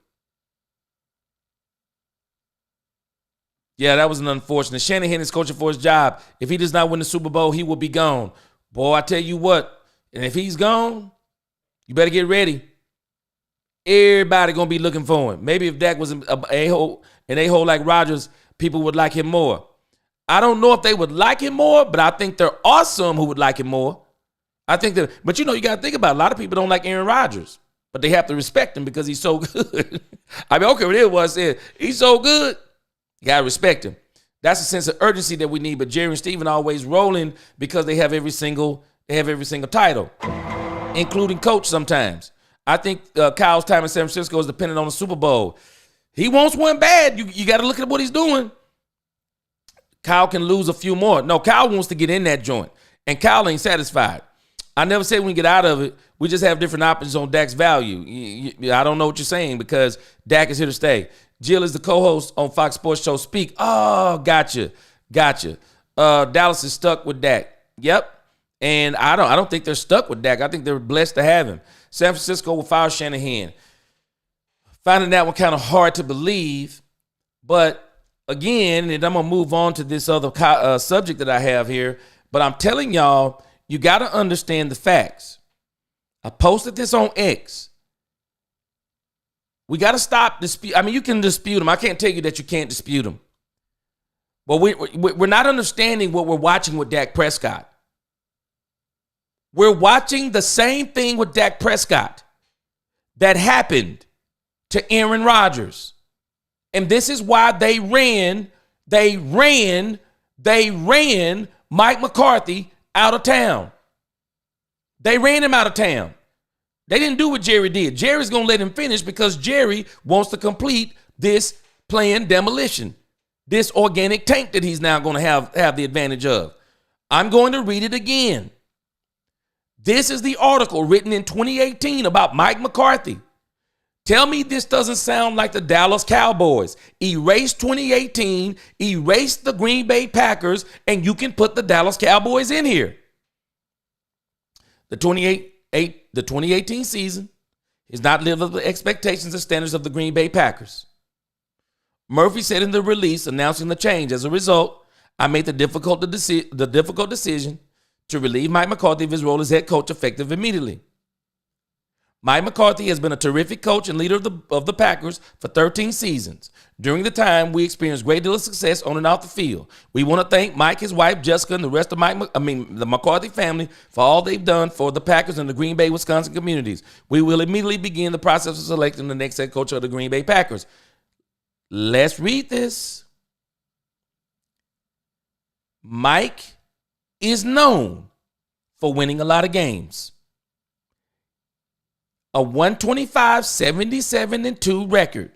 Yeah, that was an unfortunate. Shanahan is coaching for his job. If he does not win the Super Bowl, he will be gone. Boy, I tell you what, and if he's gone, you better get ready. Everybody gonna be looking for him. Maybe if Dak was an a-hole like Rodgers, people would like him more. I don't know if they would like him more, but I think there are some who would like him more. But you got to think about it. A lot of people don't like Aaron Rodgers, but they have to respect him because he's so good. I mean, okay, what it was said, he's so good. You got to respect him. That's a sense of urgency that we need. But Jerry and Steven always rolling because they have every single title, including coach sometimes. I think Kyle's time in San Francisco is dependent on the Super Bowl. He wants one bad. You got to look at what he's doing. Kyle can lose a few more. No, Kyle wants to get in that joint, and Kyle ain't satisfied. I never said when we get out of it, we just have different options on Dak's value. I don't know what you're saying because Dak is here to stay. Jill is the co-host on Fox Sports Show Speak. Oh, gotcha. Dallas is stuck with Dak. Yep. And I don't think they're stuck with Dak. I think they're blessed to have him. San Francisco will fire Shanahan. Finding that one kind of hard to believe, but again, and I'm going to move on to this other subject that I have here, but I'm telling y'all, you got to understand the facts. I posted this on X. We got to stop dispute. I mean, you can dispute them. I can't tell you that you can't dispute them. But we're not understanding what we're watching with Dak Prescott. We're watching the same thing with Dak Prescott that happened to Aaron Rodgers. And this is why they ran Mike McCarthy out of town. They ran him out of town. They didn't do what Jerry did. Jerry's going to let him finish because Jerry wants to complete this planned demolition, this organic tank that he's now going to have the advantage of. I'm going to read it again. This is the article written in 2018 about Mike McCarthy. Tell me this doesn't sound like the Dallas Cowboys. Erase 2018, erase the Green Bay Packers, and you can put the Dallas Cowboys in here. The 2018 season is not lived up to the expectations and standards of the Green Bay Packers. Murphy said in the release announcing the change. As a result, I made the difficult decision to relieve Mike McCarthy of his role as head coach effective immediately. Mike McCarthy has been a terrific coach and leader of the Packers for 13 seasons. During the time, we experienced a great deal of success on and off the field. We want to thank Mike, his wife, Jessica, and the rest of the McCarthy family for all they've done for the Packers and the Green Bay, Wisconsin communities. We will immediately begin the process of selecting the next head coach of the Green Bay Packers. Let's read this. Mike is known for winning a lot of games. A 125, 77-2 record,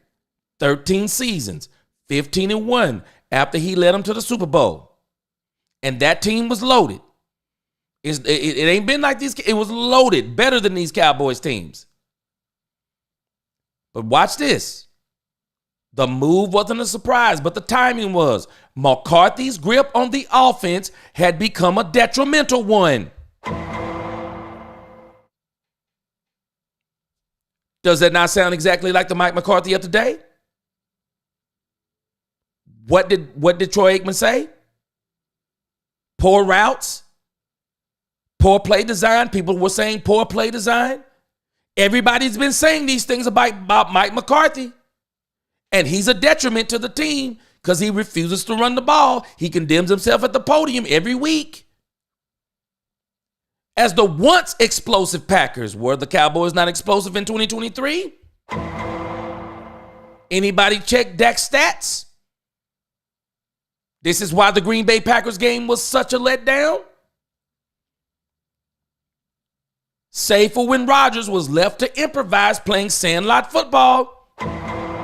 13 seasons, 15-1 after he led them to the Super Bowl. And that team was loaded. It ain't been like these. It was loaded, better than these Cowboys teams. But watch this. The move wasn't a surprise, but the timing was. McCarthy's grip on the offense had become a detrimental one. Does that not sound exactly like the Mike McCarthy of today? What did Troy Aikman say? Poor routes, poor play design. People were saying poor play design. Everybody's been saying these things about Mike McCarthy. And he's a detriment to the team because he refuses to run the ball. He condemns himself at the podium every week. As the once explosive Packers, were the Cowboys not explosive in 2023? Anybody check Dak's stats? This is why the Green Bay Packers game was such a letdown. Save for when Rodgers was left to improvise playing sandlot football.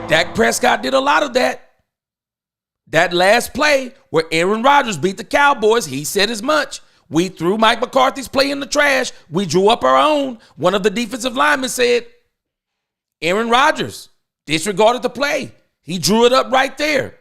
Dak Prescott did a lot of that. That last play where Aaron Rodgers beat the Cowboys, he said as much. We threw Mike McCarthy's play in the trash. We drew up our own. One of the defensive linemen said, Aaron Rodgers disregarded the play. He drew it up right there.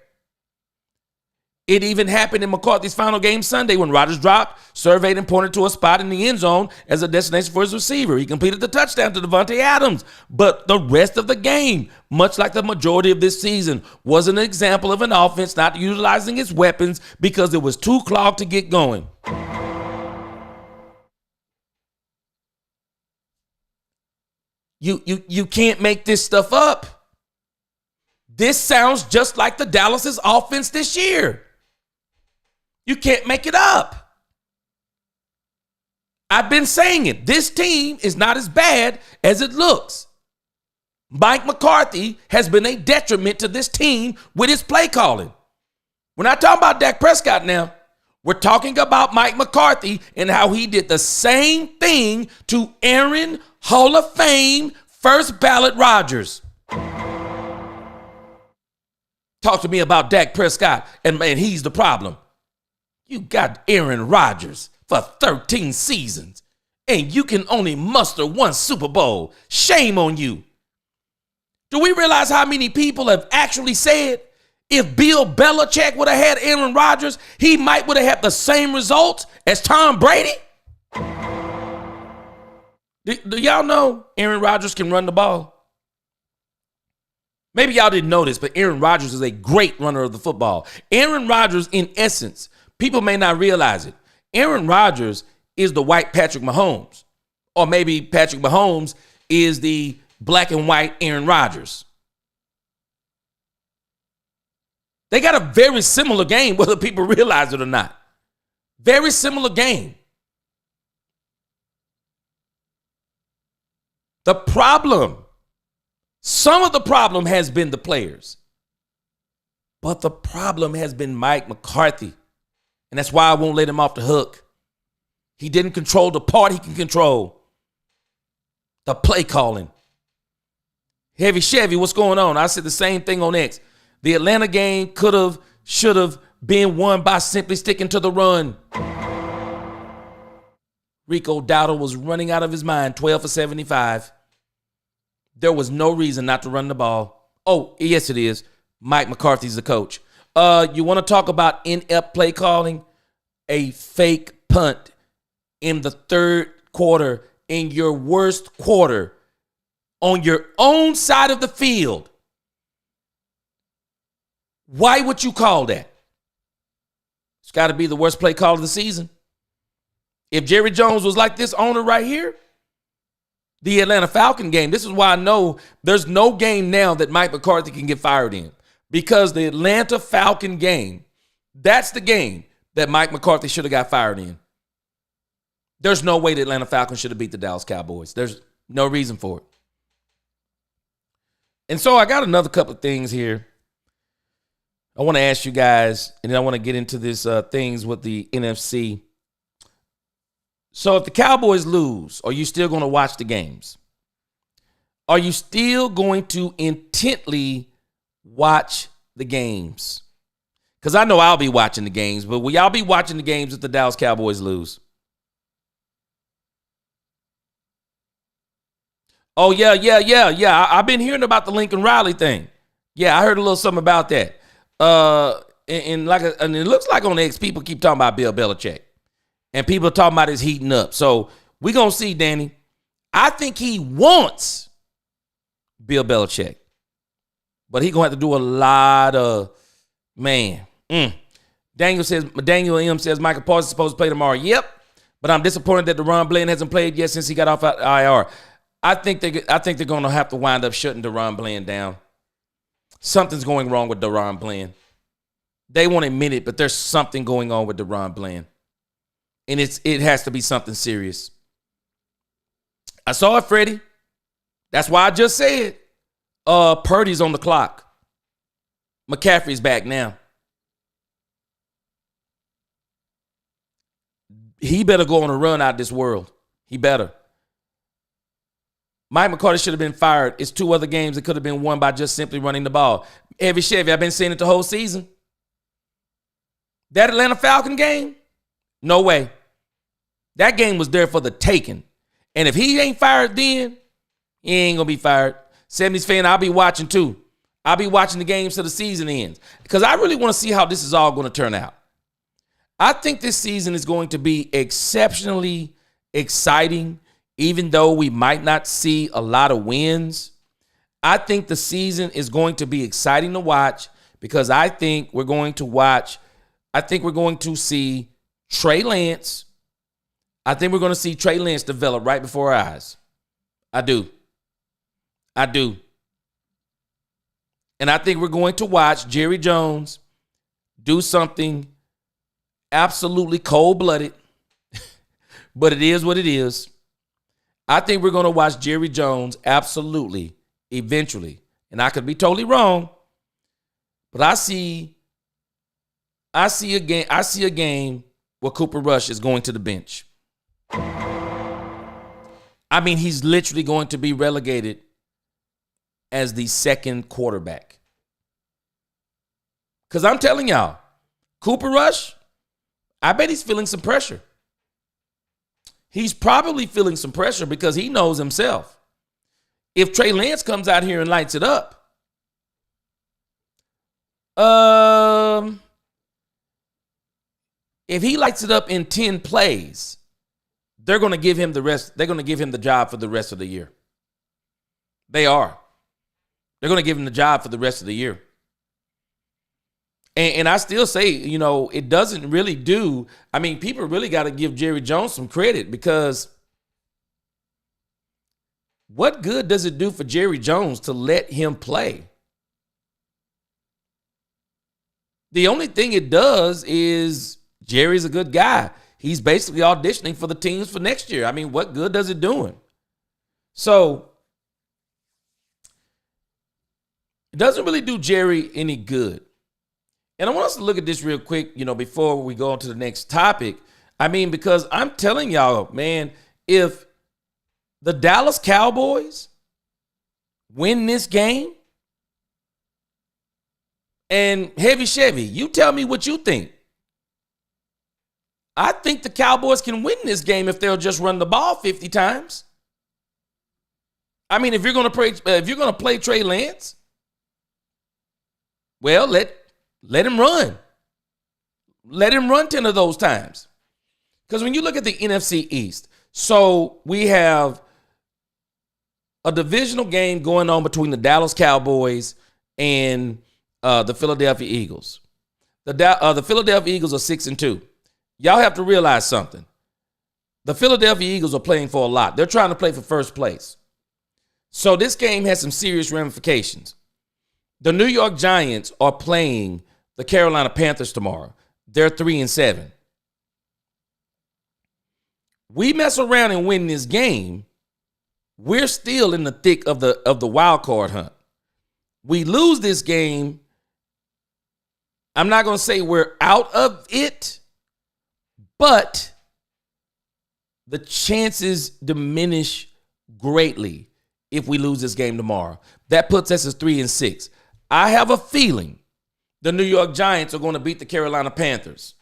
It even happened in McCarthy's final game Sunday when Rodgers dropped, surveyed, and pointed to a spot in the end zone as a destination for his receiver. He completed the touchdown to Devontae Adams. But the rest of the game, much like the majority of this season, was an example of an offense not utilizing its weapons because it was too clogged to get going. You can't make this stuff up. This sounds just like the Dallas's offense this year. You can't make it up. I've been saying it. This team is not as bad as it looks. Mike McCarthy has been a detriment to this team with his play calling. We're not talking about Dak Prescott now. We're talking about Mike McCarthy and how he did the same thing to Aaron Hall of Fame first ballot Rodgers. Talk to me about Dak Prescott and he's the problem. You got Aaron Rodgers for 13 seasons and you can only muster one Super Bowl. Shame on you. Do we realize how many people have actually said if Bill Belichick would have had Aaron Rodgers, he might would have had the same results as Tom Brady? Do y'all know Aaron Rodgers can run the ball? Maybe y'all didn't know this, but Aaron Rodgers is a great runner of the football. Aaron Rodgers, in essence, people may not realize it. Aaron Rodgers is the white Patrick Mahomes. Or maybe Patrick Mahomes is the black and white Aaron Rodgers. They got a very similar game, whether people realize it or not. Very similar game. The problem, some of the problem has been the players. But the problem has been Mike McCarthy. And that's why I won't let him off the hook. He didn't control the part he can control. The play calling. Heavy Chevy, what's going on? I said the same thing on X. The Atlanta game could have, should have been won by simply sticking to the run. Rico Dowdle was running out of his mind, 12 for 75. There was no reason not to run the ball. Oh, yes, it is. Mike McCarthy's the coach. You want to talk about inept play calling? A fake punt in the third quarter, in your worst quarter, on your own side of the field. Why would you call that? It's got to be the worst play call of the season. If Jerry Jones was like this owner right here, The Atlanta Falcon game. This is why I know there's no game now that Mike McCarthy can get fired in. Because the Atlanta Falcon game, that's the game that Mike McCarthy should have got fired in. There's no way the Atlanta Falcons should have beat the Dallas Cowboys. There's no reason for it. And so I got another couple of things here I want to ask you guys, and then I want to get into this things with the NFC. So if the Cowboys lose, are you still going to watch the games? Are you still going to intently watch the games? Because I know I'll be watching the games, but will y'all be watching the games if the Dallas Cowboys lose? Oh, yeah. I've been hearing about the Lincoln Riley thing. Yeah, I heard a little something about that. And it looks like on X, people keep talking about Bill Belichick. And people are talking about his heating up. So we're going to see, Danny. I think he wants Bill Belichick. But he's going to have to do a lot of, man. Daniel M. says, Michael Parsons is supposed to play tomorrow. Yep. But I'm disappointed that DeRon Bland hasn't played yet since he got off IR. I think they're going to have to wind up shutting DeRon Bland down. Something's going wrong with DeRon Bland. They won't admit it, but there's something going on with DeRon Bland. And it has to be something serious. I saw it, Freddie. That's why I just said Purdy's on the clock. McCaffrey's back now. He better go on a run out of this world. He better. Mike McCarthy should have been fired. It's 2 other games that could have been won by just simply running the ball. Heavy Chevy, I've been saying it the whole season. That Atlanta Falcon game, no way. That game was there for the taking. And if he ain't fired then, he ain't going to be fired. 70s fan, I'll be watching too. I'll be watching the games till the season ends. Because I really want to see how this is all going to turn out. I think this season is going to be exceptionally exciting. Even though we might not see a lot of wins, I think the season is going to be exciting to watch because I think we're going to see Trey Lance. I think we're going to see Trey Lance develop right before our eyes. I do. And I think we're going to watch Jerry Jones do something absolutely cold-blooded, but it is what it is. I think we're going to watch Jerry Jones absolutely, eventually. And I could be totally wrong, but I see a game where Cooper Rush is going to the bench. I mean, he's literally going to be relegated as the second quarterback. Because I'm telling y'all, Cooper Rush, I bet he's feeling some pressure. He's probably feeling some pressure because he knows himself. If Trey Lance comes out here and lights it up, if he lights it up in 10 plays, they're going to give him the rest. They're going to give him the job for the rest of the year. They are. They're going to give him the job for the rest of the year. And I still say, it doesn't really do. I mean, people really got to give Jerry Jones some credit because what good does it do for Jerry Jones to let him play? The only thing it does is Jerry's a good guy. He's basically auditioning for the teams for next year. I mean, what good does it do him? So it doesn't really do Jerry any good. And I want us to look at this real quick, before we go on to the next topic. I mean, because I'm telling y'all, man, if the Dallas Cowboys win this game, and Heavy Chevy, you tell me what you think. I think the Cowboys can win this game if they'll just run the ball 50 times. I mean, if you're going to play Trey Lance, well, let him run. Let him run 10 of those times. Because when you look at the NFC East, so we have a divisional game going on between the Dallas Cowboys and the Philadelphia Eagles. The Philadelphia Eagles are 6-2. Y'all have to realize something. The Philadelphia Eagles are playing for a lot. They're trying to play for first place. So this game has some serious ramifications. The New York Giants are playing the Carolina Panthers tomorrow. They're 3-7. We mess around and win this game, we're still in the thick of the wild card hunt. We lose this game, I'm not going to say we're out of it, but the chances diminish greatly if we lose this game tomorrow. That puts us as 3-6. I have a feeling the New York Giants are going to beat the Carolina Panthers.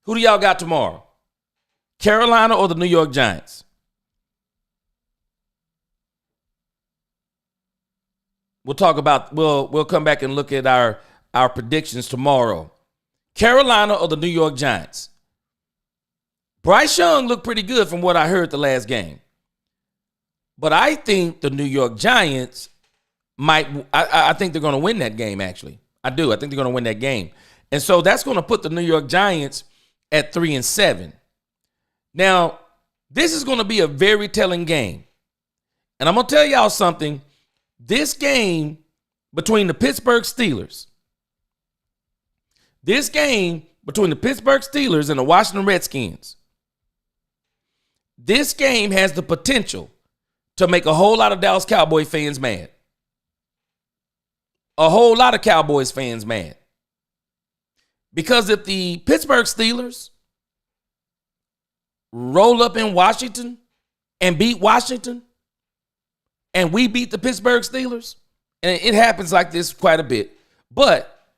Who do y'all got tomorrow? Carolina or the New York Giants? We'll talk about, we'll come back and look at our predictions tomorrow. Carolina or the New York Giants? Bryce Young looked pretty good from what I heard the last game. But I think the New York Giants I think they're going to win that game, actually. I do. I think they're going to win that game. And so that's going to put the New York Giants at 3-7. Now, this is going to be a very telling game. And I'm going to tell y'all something. This game between the Pittsburgh Steelers and the Washington Redskins, this game has the potential to make a whole lot of Dallas Cowboy fans mad. A whole lot of Cowboys fans mad. Because if the Pittsburgh Steelers roll up in Washington and beat Washington, and we beat the Pittsburgh Steelers, and it happens like this quite a bit, but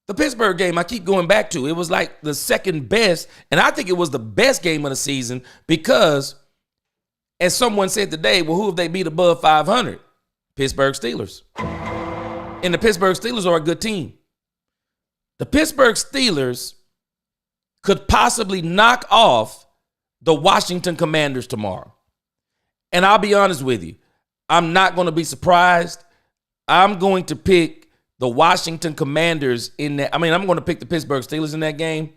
the Pittsburgh game I keep going back to, it was like the second best, and I think it was the best game of the season because, as someone said today, well, who have they beat above 500? Pittsburgh Steelers. And the Pittsburgh Steelers are a good team. The Pittsburgh Steelers could possibly knock off the Washington Commanders tomorrow. And I'll be honest with you, I'm not going to be surprised. I'm going to pick the Washington Commanders in that. I'm going to pick the Pittsburgh Steelers in that game.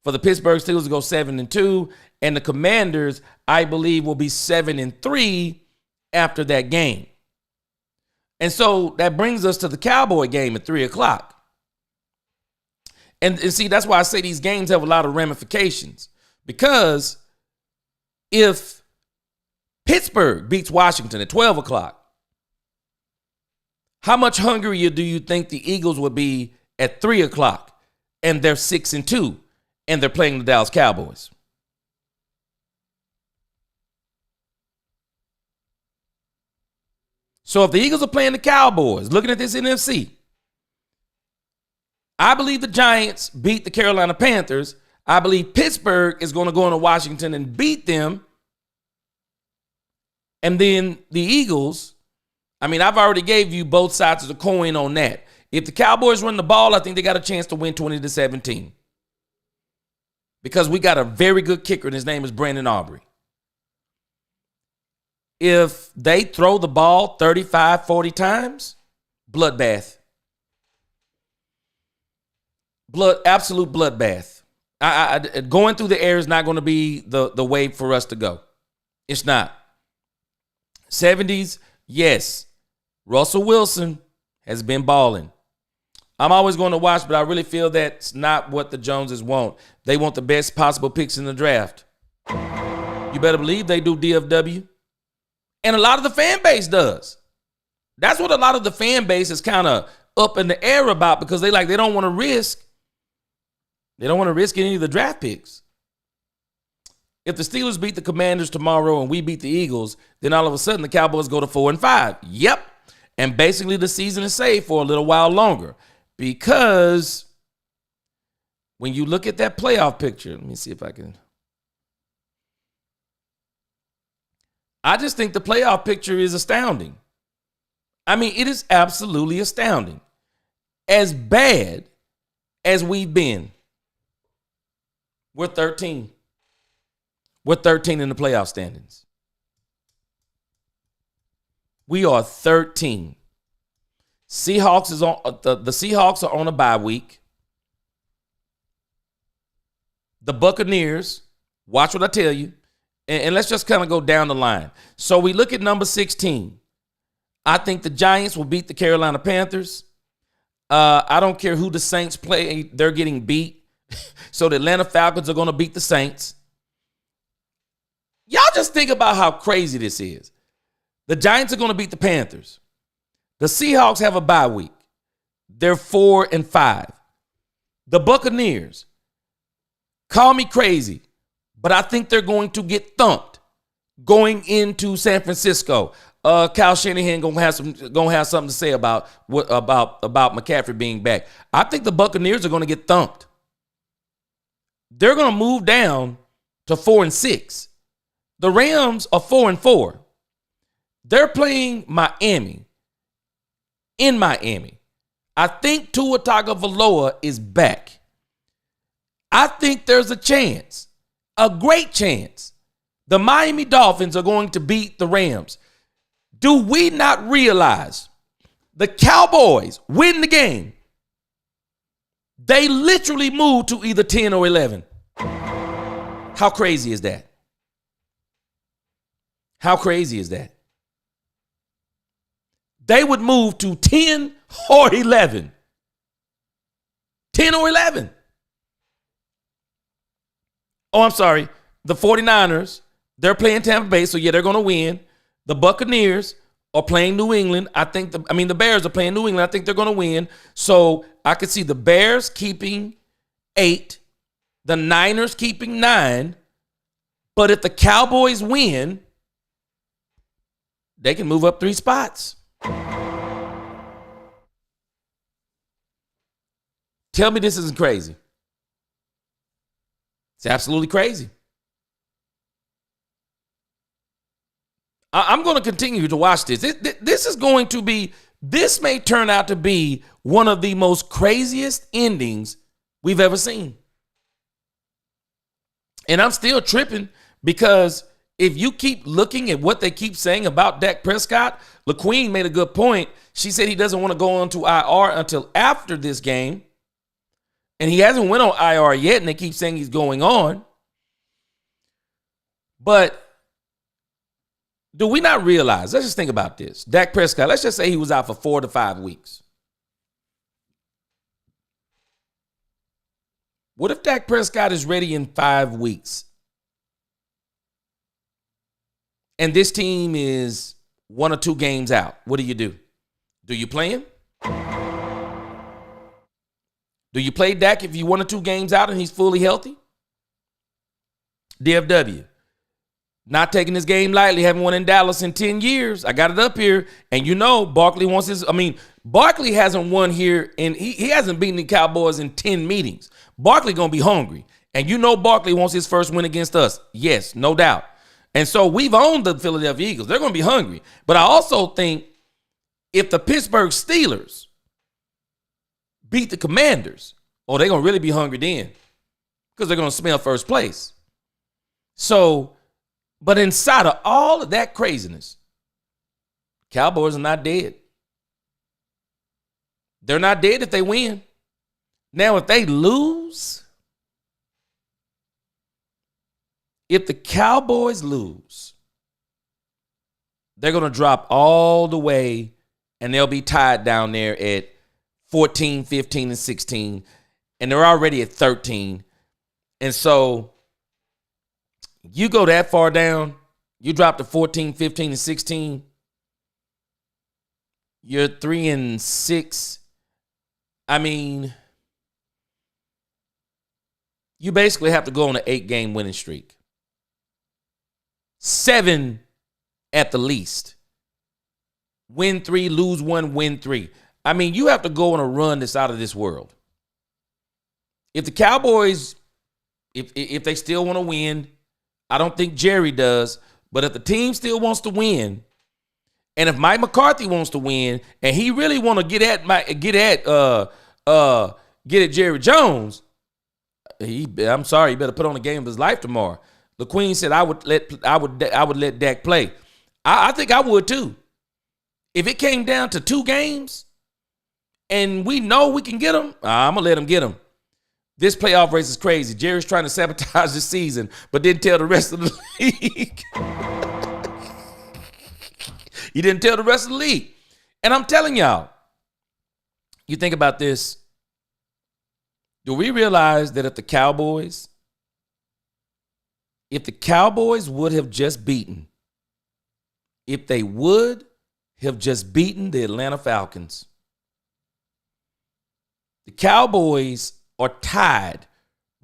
For the Pittsburgh Steelers to go 7-2, and the Commanders, I believe, will be 7-3 after that game. And so that brings us to the Cowboy game at 3:00. And see, that's why I say these games have a lot of ramifications. Because if Pittsburgh beats Washington at 12:00, how much hungrier do you think the Eagles would be at 3:00? And they're 6-2, and they're playing the Dallas Cowboys. So if the Eagles are playing the Cowboys, looking at this NFC, I believe the Giants beat the Carolina Panthers. I believe Pittsburgh is going to go into Washington and beat them. And then the Eagles, I've already gave you both sides of the coin on that. If the Cowboys run the ball, I think they got a chance to win 20-17. Because we got a very good kicker, and his name is Brandon Aubrey. If they throw the ball 35, 40 times, bloodbath. Absolute bloodbath. Going through the air is not going to be the way for us to go. It's not. 70s, yes. Russell Wilson has been balling. I'm always going to watch, but I really feel that's not what the Joneses want. They want the best possible picks in the draft. You better believe they do DFW. And a lot of the fan base does. That's what a lot of the fan base is kind of up in the air about, because they don't want to risk. They don't want to risk any of the draft picks. If the Steelers beat the Commanders tomorrow and we beat the Eagles, then all of a sudden the Cowboys go to 4-5. Yep. And basically the season is saved for a little while longer, because when you look at that playoff picture, let me see if I can. I just think the playoff picture is astounding. It is absolutely astounding. As bad as we've been, we're 13. We're 13 in the playoff standings. We are 13. Seahawks is on the Seahawks are on a bye week. the Buccaneers. Watch what I tell you. And let's just kind of go down the line. So we look at number 16. I think the Giants will beat the Carolina Panthers. I don't care who the Saints play. They're getting beat. So the Atlanta Falcons are going to beat the Saints. Y'all just think about how crazy this is. The Giants are going to beat the Panthers. The Seahawks have a bye week. They're 4-5. The Buccaneers, call me crazy, but I think they're going to get thumped going into San Francisco. Kyle Shanahan gonna have something to say about McCaffrey being back. I think the Buccaneers are going to get thumped. They're going to move down to 4-6. The Rams are 4-4. They're playing Miami in Miami. I think Tua Tagovailoa is back. I think there's a chance, a great chance, the Miami Dolphins are going to beat the Rams. Do we not realize the Cowboys win the game? They literally moved to either 10 or 11. How crazy is that? How crazy is that? They would move to 10 or 11. 10 or 11. Oh, I'm sorry. The 49ers, they're playing Tampa Bay, so yeah, they're going to win. The Buccaneers are playing New England. The Bears are playing New England. I think they're going to win. So I could see the Bears keeping 8, the Niners keeping 9. But if the Cowboys win, they can move up 3 spots. Tell me this isn't crazy. It's absolutely crazy. I'm going to continue to watch this. This may turn out to be one of the most craziest endings we've ever seen. And I'm still tripping because if you keep looking at what they keep saying about Dak Prescott, LaQueen made a good point. She said he doesn't want to go on to IR until after this game. And he hasn't went on IR yet, and they keep saying he's going on. But do we not realize, let's just think about this. Dak Prescott, let's just say he was out for 4 to 5 weeks. What if Dak Prescott is ready in 5 weeks? And this team is 1 or 2 games out. What do? Do you play him? Do you play Dak if you're 1 or 2 games out and he's fully healthy? DFW. Not taking this game lightly. Haven't won in Dallas in 10 years. I got it up here. And Barkley wants his. Barkley hasn't won here, and he hasn't beaten the Cowboys in 10 meetings. Barkley going to be hungry. And Barkley wants his first win against us. Yes, no doubt. And so we've owned the Philadelphia Eagles. They're going to be hungry. But I also think if the Pittsburgh Steelers beat the Commanders, they're going to really be hungry then because they're going to smell first place. So, but inside of all of that craziness, Cowboys are not dead. They're not dead if they win. Now, if they lose, if the Cowboys lose, they're going to drop all the way and they'll be tied down there at 14, 15, and 16. And they're already at 13. And so you go that far down, you drop to 14, 15, and 16. You're 3-6. You basically have to go on an 8-game winning streak. 7 at the least. Win 3, lose 1, win 3. You have to go on a run that's out of this world. If the Cowboys, if they still want to win, I don't think Jerry does, but if the team still wants to win, and if Mike McCarthy wants to win, and he really want to get at Jerry Jones, I'm sorry, he better put on the game of his life tomorrow. The Queen said I would let Dak play. I think I would too. If it came down to 2 games, and we know we can get him, I'm gonna let him get him. This playoff race is crazy. Jerry's trying to sabotage the season, but didn't tell the rest of the league. He didn't tell the rest of the league. And I'm telling y'all, you think about this. Do we realize that if the Cowboys would have just beaten, if they would have just beaten the Atlanta Falcons, the Cowboys are tied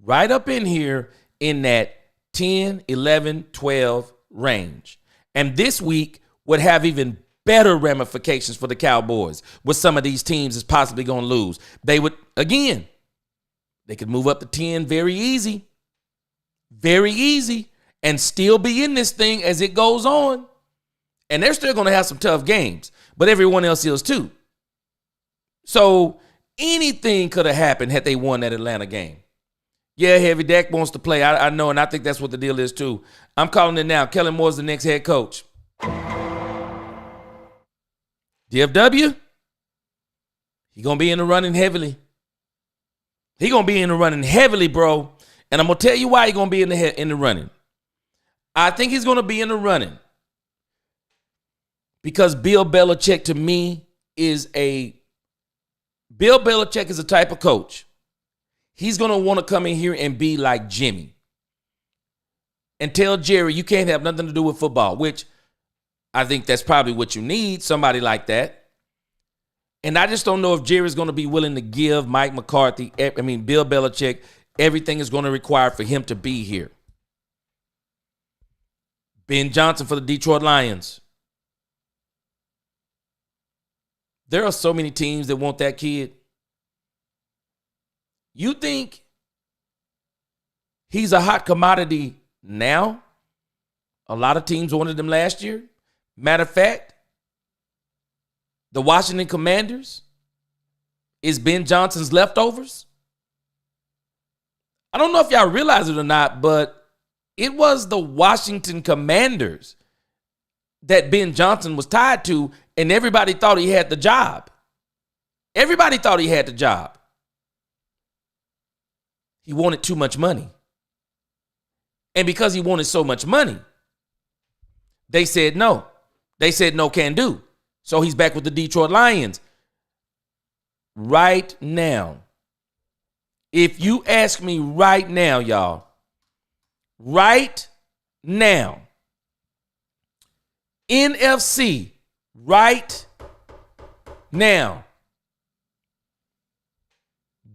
right up in here in that 10, 11, 12 range. And this week would have even better ramifications for the Cowboys with some of these teams is possibly going to lose. They would, again, they could move up to 10 very easy, and still be in this thing as it goes on. And they're still going to have some tough games, but everyone else is too. So anything could have happened had they won that Atlanta game. Yeah, Heavy Dak wants to play. I know, and I think that's what the deal is too. I'm calling it now. Kellen Moore's the next head coach. DFW, he going to be in the running heavily. He going to be in the running heavily, bro. And I'm going to tell you why he's going to be in the running. I think he's going to be in the running because Bill Belichick, to me, is a type of coach. He's going to want to come in here and be like Jimmy and tell Jerry, you can't have nothing to do with football, which I think that's probably what you need, somebody like that. And I just don't know if Jerry's going to be willing to give Bill Belichick, everything is going to require for him to be here. Ben Johnson for the Detroit Lions. There are so many teams that want that kid. You think he's a hot commodity now? A lot of teams wanted him last year. Matter of fact, the Washington Commanders is Ben Johnson's leftovers. I don't know if y'all realize it or not, but it was the Washington Commanders that Ben Johnson was tied to, and everybody thought he had the job. Everybody thought he had the job. He wanted too much money. And because he wanted so much money, they said no. They said no can do. So he's back with the Detroit Lions. Right now, if you ask me right now, y'all, right now, NFC, right now,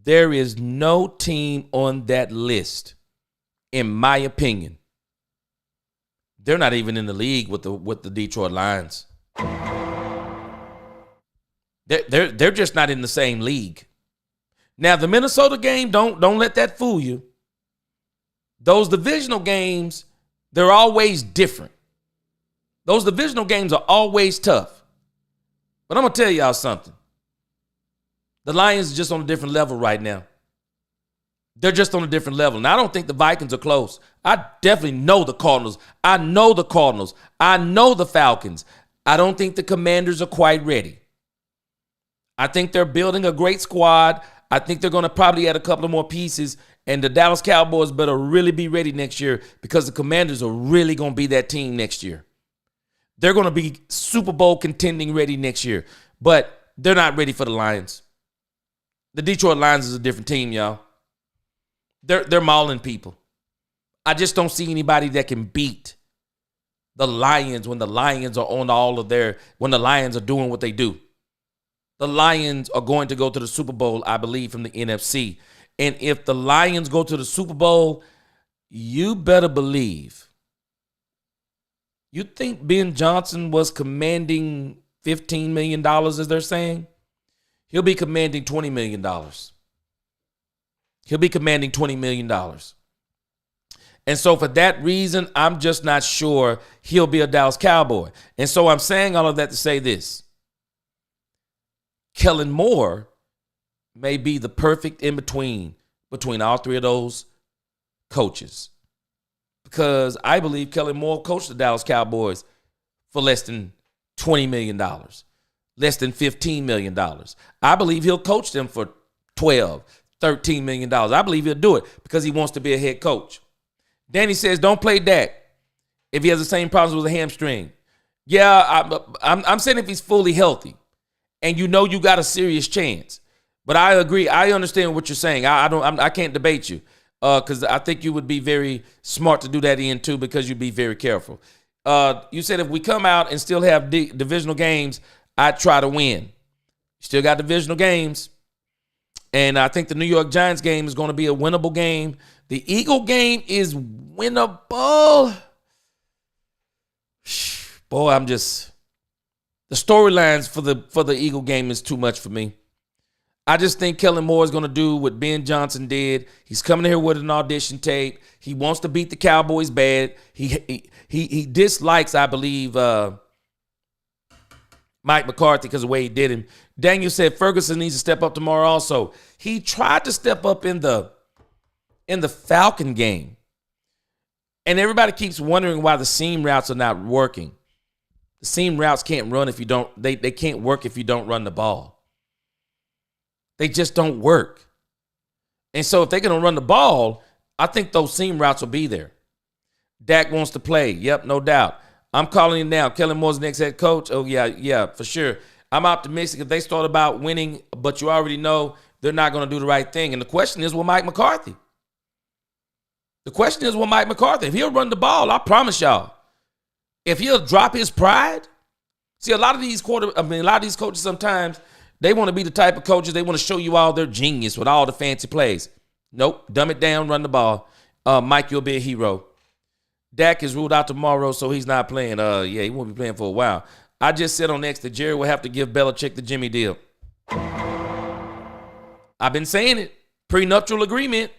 there is no team on that list, in my opinion. They're not even in the league with the Detroit Lions. They're just not in the same league. Now, the Minnesota game, don't let that fool you. Those divisional games, they're always different. Those divisional games are always tough. But I'm going to tell y'all something. The Lions are just on a different level right now. They're just on a different level. Now, I don't think the Vikings are close. I definitely know the Cardinals. I know the Cardinals. I know the Falcons. I don't think the Commanders are quite ready. I think they're building a great squad. I think they're going to probably add a couple of more pieces. And the Dallas Cowboys better really be ready next year because the Commanders are really going to be that team next year. They're going to be Super Bowl contending ready next year. But they're not ready for the Lions. The Detroit Lions is a different team, y'all. They're mauling people. I just don't see anybody that can beat the Lions when the Lions are on when the Lions are doing what they do. The Lions are going to go to the Super Bowl, I believe, from the NFC. And if the Lions go to the Super Bowl, you better believe. You think Ben Johnson was commanding $15 million, as they're saying? He'll be commanding $20 million. He'll be commanding $20 million. And so for that reason, I'm just not sure he'll be a Dallas Cowboy. And so I'm saying all of that to say this. Kellen Moore may be the perfect in-between between all three of those coaches. Because I believe Kellen Moore coached the Dallas Cowboys for less than $20 million, less than $15 million. I believe he'll coach them for 12, $13 million. I believe he'll do it because he wants to be a head coach. Danny says, don't play Dak if he has the same problems with a hamstring. Yeah, I'm saying if he's fully healthy and you got a serious chance. But I agree. I understand what you're saying. I can't debate you because I think you would be very smart to do that in too because you'd be very careful. You said if we come out and still have divisional games, I'd try to win. Still got divisional games. And I think the New York Giants game is going to be a winnable game. The Eagle game is winnable. Boy, the storylines for the Eagle game is too much for me. I just think Kellen Moore is going to do what Ben Johnson did. He's coming here with an audition tape. He wants to beat the Cowboys bad. He dislikes, I believe, Mike McCarthy because of the way he did him. Daniel said Ferguson needs to step up tomorrow also. He tried to step up in the Falcon game. And everybody keeps wondering why the seam routes are not working. The seam routes can't run if you don't, they can't work if you don't run the ball. They just don't work. And so if they're going to run the ball, I think those seam routes will be there. Dak wants to play. Yep, no doubt. I'm calling him now. Kellen Moore's next head coach. Oh, yeah, for sure. I'm optimistic if they start about winning, but you already know they're not going to do the right thing. And the question is, will Mike McCarthy? If he'll run the ball, I promise y'all, if he'll drop his pride. See, a lot of these coaches sometimes, they want to be the type of coaches, they want to show you all their genius with all the fancy plays. Nope, dumb it down, run the ball. Mike, you'll be a hero. Dak is ruled out tomorrow, so he's not playing. He won't be playing for a while. I just said on X that Jerry will have to give Belichick the Jimmy deal. I've been saying it. Prenuptial agreement.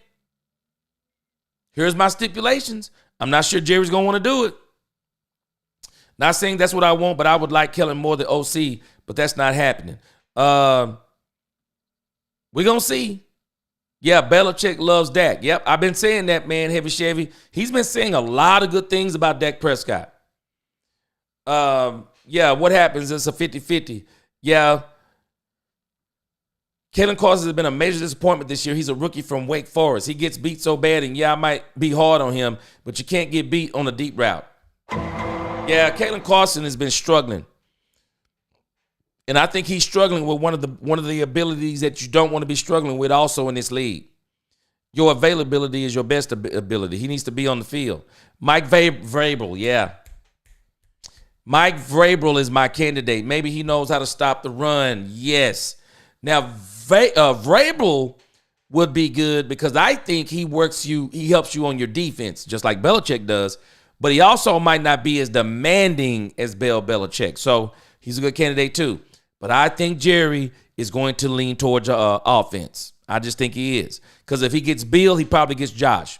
Here's my stipulations. I'm not sure Jerry's going to want to do it. Not saying that's what I want, but I would like Kellen Moore, the OC, but that's not happening. We're going to see. Yeah, Belichick loves Dak. Yep, I've been saying that, man, Heavy Chevy. He's been saying a lot of good things about Dak Prescott. What happens? It's a 50-50. Yeah. Kalen Carson has been a major disappointment this year. He's a rookie from Wake Forest. He gets beat so bad, and I might be hard on him, but you can't get beat on a deep route. Yeah, Kalen Carson has been struggling. And I think he's struggling with one of the abilities that you don't want to be struggling with also in this league. Your availability is your best ability. He needs to be on the field. Mike Vrabel, yeah. Mike Vrabel is my candidate. Maybe he knows how to stop the run. Yes. Now, Vrabel would be good because I think he helps you on your defense, just like Belichick does. But he also might not be as demanding as Bill Belichick. So he's a good candidate too. But I think Jerry is going to lean towards offense. I just think he is. Because if he gets Bill, he probably gets Josh.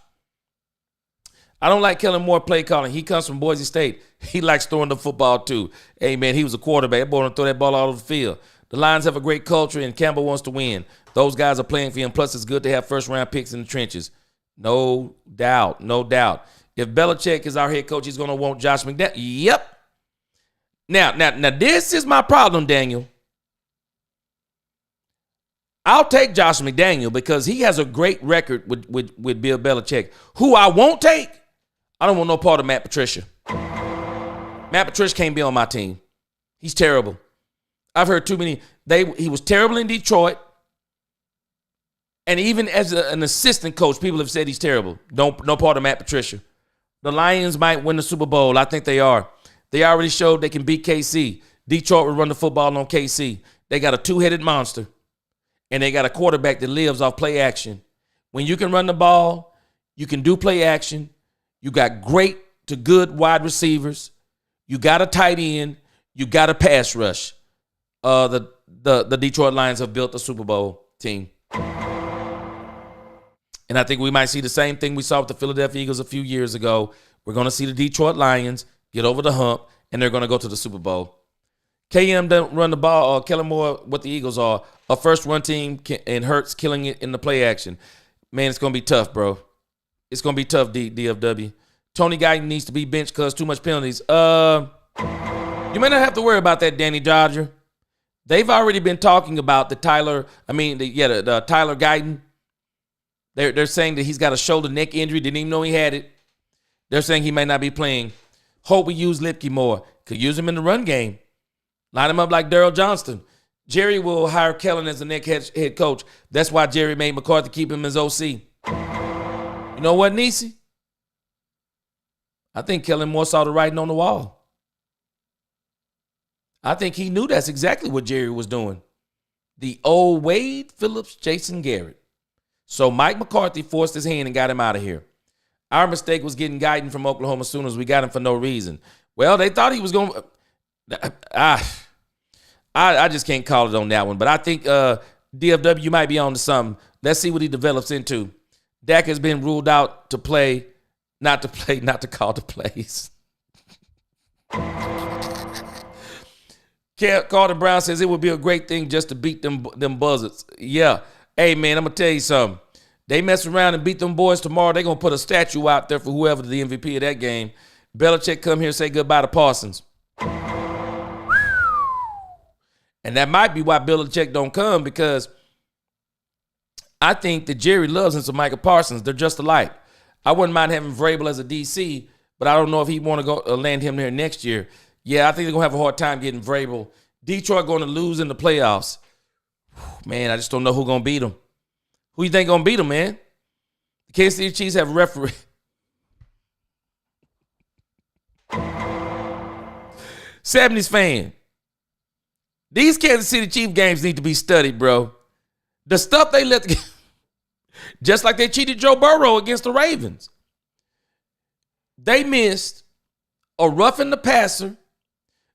I don't like Kellen Moore play calling. He comes from Boise State. He likes throwing the football too. Hey, man, he was a quarterback. That boy don't throw that ball all over the field. The Lions have a great culture, and Campbell wants to win. Those guys are playing for him. Plus, it's good to have first-round picks in the trenches. No doubt. If Belichick is our head coach, he's going to want Josh McDaniels. Yep. Now, this is my problem, Daniel. I'll take Josh McDaniels because he has a great record with Bill Belichick. Who I won't take, I don't want no part of Matt Patricia. Matt Patricia can't be on my team. He's terrible. I've heard too many. He was terrible in Detroit. And even as an assistant coach, people have said he's terrible. No part of Matt Patricia. The Lions might win the Super Bowl. I think they are. They already showed they can beat KC. Detroit will run the football on KC. They got a two-headed monster. And they got a quarterback that lives off play action. When you can run the ball, you can do play action. You got great to good wide receivers. You got a tight end. You got a pass rush. The Detroit Lions have built a Super Bowl team. And I think we might see the same thing we saw with the Philadelphia Eagles a few years ago. We're going to see the Detroit Lions get over the hump, and they're going to go to the Super Bowl. KM don't run the ball, or Kellen Moore, what the Eagles are, a first-run team, and Hurts killing it in the play action. Man, it's going to be tough, bro. It's going to be tough, DFW. Tony Guyton needs to be benched because too much penalties. You may not have to worry about that, Danny Dodger. They've already been talking about the Tyler Guyton. They're saying that he's got a shoulder neck injury. Didn't even know he had it. They're saying he may not be playing. Hope we use Lipke more. Could use him in the run game. Line him up like Daryl Johnston. Jerry will hire Kellen as the next head coach. That's why Jerry made McCarthy keep him as OC. You know what, Niecy? I think Kellen Moore saw the writing on the wall. I think he knew that's exactly what Jerry was doing. The old Wade Phillips, Jason Garrett. So Mike McCarthy forced his hand and got him out of here. Our mistake was getting Guyton from Oklahoma Sooners. We got him for no reason. Well, they thought he was going to... I just can't call it on that one. But I think DFW might be on to something. Let's see what he develops into. Dak has been ruled out to play, not to call the plays. Carter Brown says it would be a great thing just to beat them buzzards. Yeah. Hey, man, I'm going to tell you something. They mess around and beat them boys tomorrow. They're going to put a statue out there for whoever the MVP of that game. Belichick come here and say goodbye to Parsons. And that might be why Belichick don't come, because I think that Jerry loves him some Micah Parsons. They're just alike. I wouldn't mind having Vrabel as a DC, but I don't know if he want to go land him there next year. Yeah, I think they're going to have a hard time getting Vrabel. Detroit going to lose in the playoffs. Man, I just don't know who's going to beat them. Who you think going to beat them, man? The Kansas City Chiefs have a referee. 70s fan. These Kansas City Chiefs games need to be studied, bro. The stuff they let... just like they cheated Joe Burrow against the Ravens. They missed a roughing the passer.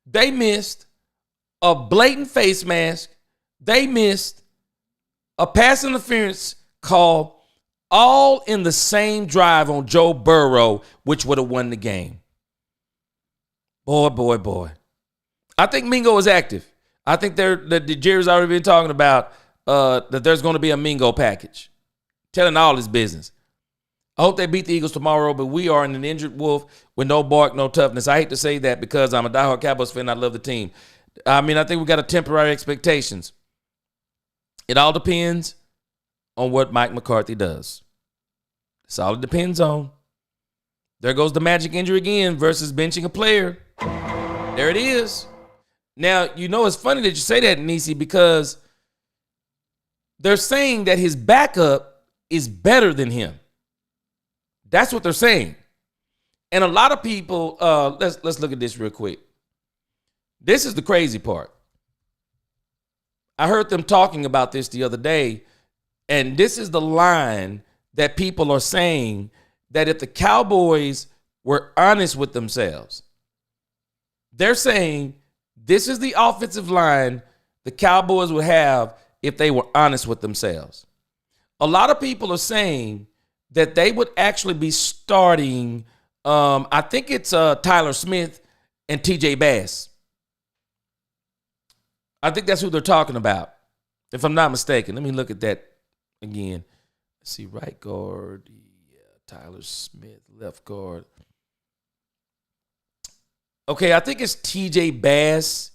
They missed a blatant face mask. They missed a pass interference call, all in the same drive on Joe Burrow, which would have won the game. Boy. I think Mingo is active. I think the Jerry's already been talking about that there's going to be a Mingo package. Telling all his business. I hope they beat the Eagles tomorrow, but we are an injured wolf with no bark, no toughness. I hate to say that because I'm a diehard Cowboys fan. I love the team. I mean, I think we got a temporary expectations. It all depends on what Mike McCarthy does. That's all it depends on. There goes the magic injury again versus benching a player. There it is. Now, you know, it's funny that you say that, Niecy, because they're saying that his backup is better than him. That's what they're saying. And a lot of people, let's look at this real quick. This is the crazy part. I heard them talking about this the other day, and this is the line that people are saying, that if the Cowboys were honest with themselves, they're saying this is the offensive line the Cowboys would have if they were honest with themselves. A lot of people are saying that they would actually be starting, I think it's Tyler Smith and TJ Bass. I think that's who they're talking about, if I'm not mistaken. Let me look at that again. Let's see, right guard, yeah, Tyler Smith, left guard. Okay, I think it's TJ Bass.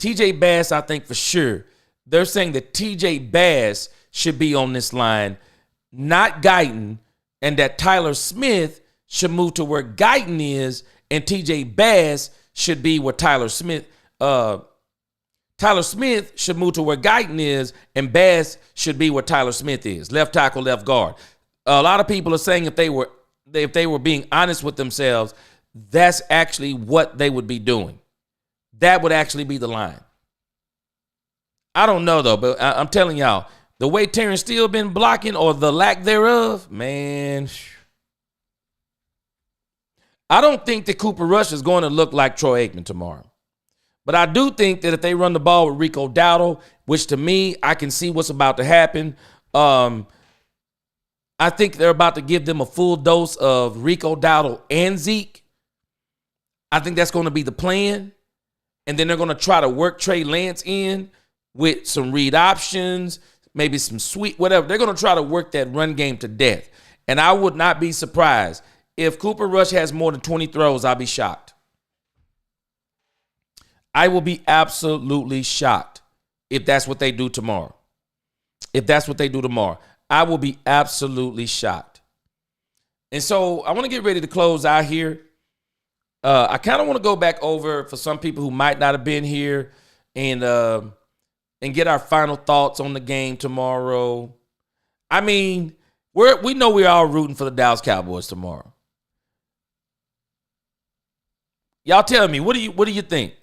TJ Bass, I think for sure. They're saying that TJ Bass should be on this line, not Guyton, and that Tyler Smith should move to where Guyton is, and TJ Bass should be where Tyler Smith should move to where Guyton is, and Bass should be where Tyler Smith is. Left tackle, left guard. A lot of people are saying if they were being honest with themselves, that's actually what they would be doing. That would actually be the line. I don't know, though, but I'm telling y'all, the way Terrence Steele been blocking, or the lack thereof, man, I don't think that Cooper Rush is going to look like Troy Aikman tomorrow. But I do think that if they run the ball with Rico Dowdle, which to me, I can see what's about to happen. I think they're about to give them a full dose of Rico Dowdle and Zeke. I think that's going to be the plan. And then they're going to try to work Trey Lance in with some read options, maybe some sweet, whatever. They're going to try to work that run game to death. And I would not be surprised. If Cooper Rush has more than 20 throws, I'll be shocked. I will be absolutely shocked if that's what they do tomorrow. I will be absolutely shocked. And so I want to get ready to close out here. I kind of want to go back over for some people who might not have been here and get our final thoughts on the game tomorrow. I mean, we know we're all rooting for the Dallas Cowboys tomorrow. Y'all tell me, what do you think?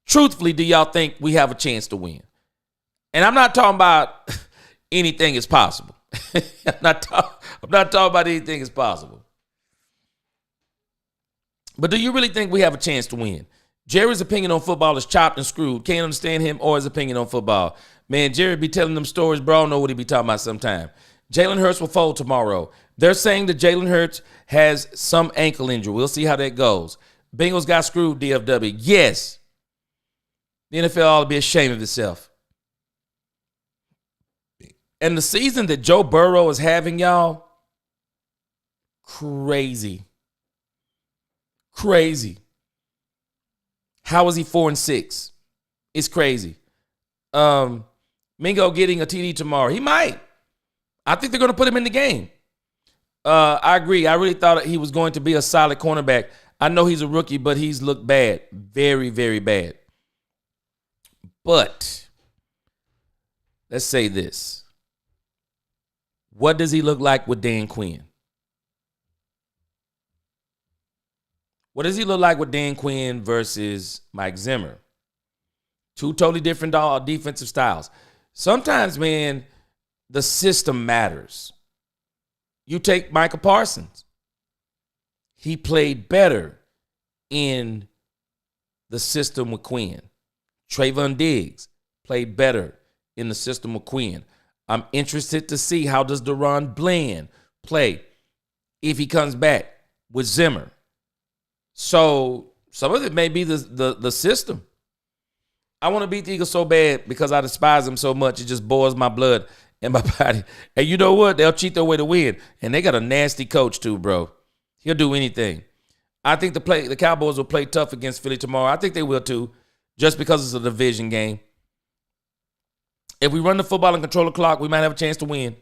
Truthfully, do y'all think we have a chance to win? And I'm not talking about anything is possible. I'm not talking about anything is possible. But do you really think we have a chance to win? Jerry's opinion on football is chopped and screwed. Can't understand him or his opinion on football. Man, Jerry be telling them stories, bro. I don't know what he be talking about sometime. Jalen Hurts will fold tomorrow. They're saying that Jalen Hurts has some ankle injury. We'll see how that goes. Bengals got screwed, DFW. Yes. The NFL ought to be ashamed of itself. And the season that Joe Burrow is having, y'all, crazy. Crazy. How is he 4-6? It's crazy. Mingo getting a TD tomorrow. He might. I think they're going to put him in the game. I agree. I really thought he was going to be a solid cornerback. I know he's a rookie, but he's looked bad. Very, very bad. But let's say this. What does he look like with Dan Quinn? What does he look like with Dan Quinn versus Mike Zimmer? Two totally different defensive styles. Sometimes, man, the system matters. You take Micah Parsons. He played better in the system with Quinn. Trayvon Diggs played better in the system with Quinn. I'm interested to see how does Deron Bland play if he comes back with Zimmer. So some of it may be the system. I want to beat the Eagles so bad because I despise them so much. It just boils my blood and my body. And you know what? They'll cheat their way to win. And they got a nasty coach too, bro. He'll do anything. I think the Cowboys will play tough against Philly tomorrow. I think they will too, just because it's a division game. If we run the football and control the clock, we might have a chance to win.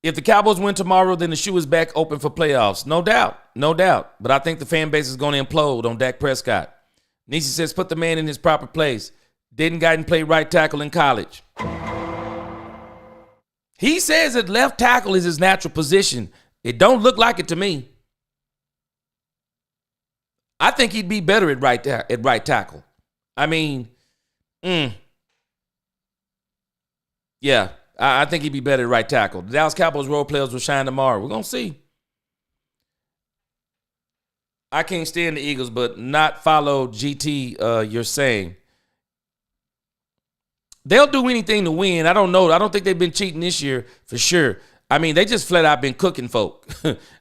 If the Cowboys win tomorrow, then the shoe is back open for playoffs. No doubt. No doubt. But I think the fan base is going to implode on Dak Prescott. Nisi says, put the man in his proper place. Didn't Guyton play right tackle in college? He says that left tackle is his natural position. It don't look like it to me. I think he'd be better at right tackle. I mean, yeah. I think he'd be better at right tackle. The Dallas Cowboys role players will shine tomorrow. We're going to see. I can't stand the Eagles, but not follow GT, you're saying. They'll do anything to win. I don't know. I don't think they've been cheating this year for sure. I mean, they just flat out been cooking folk.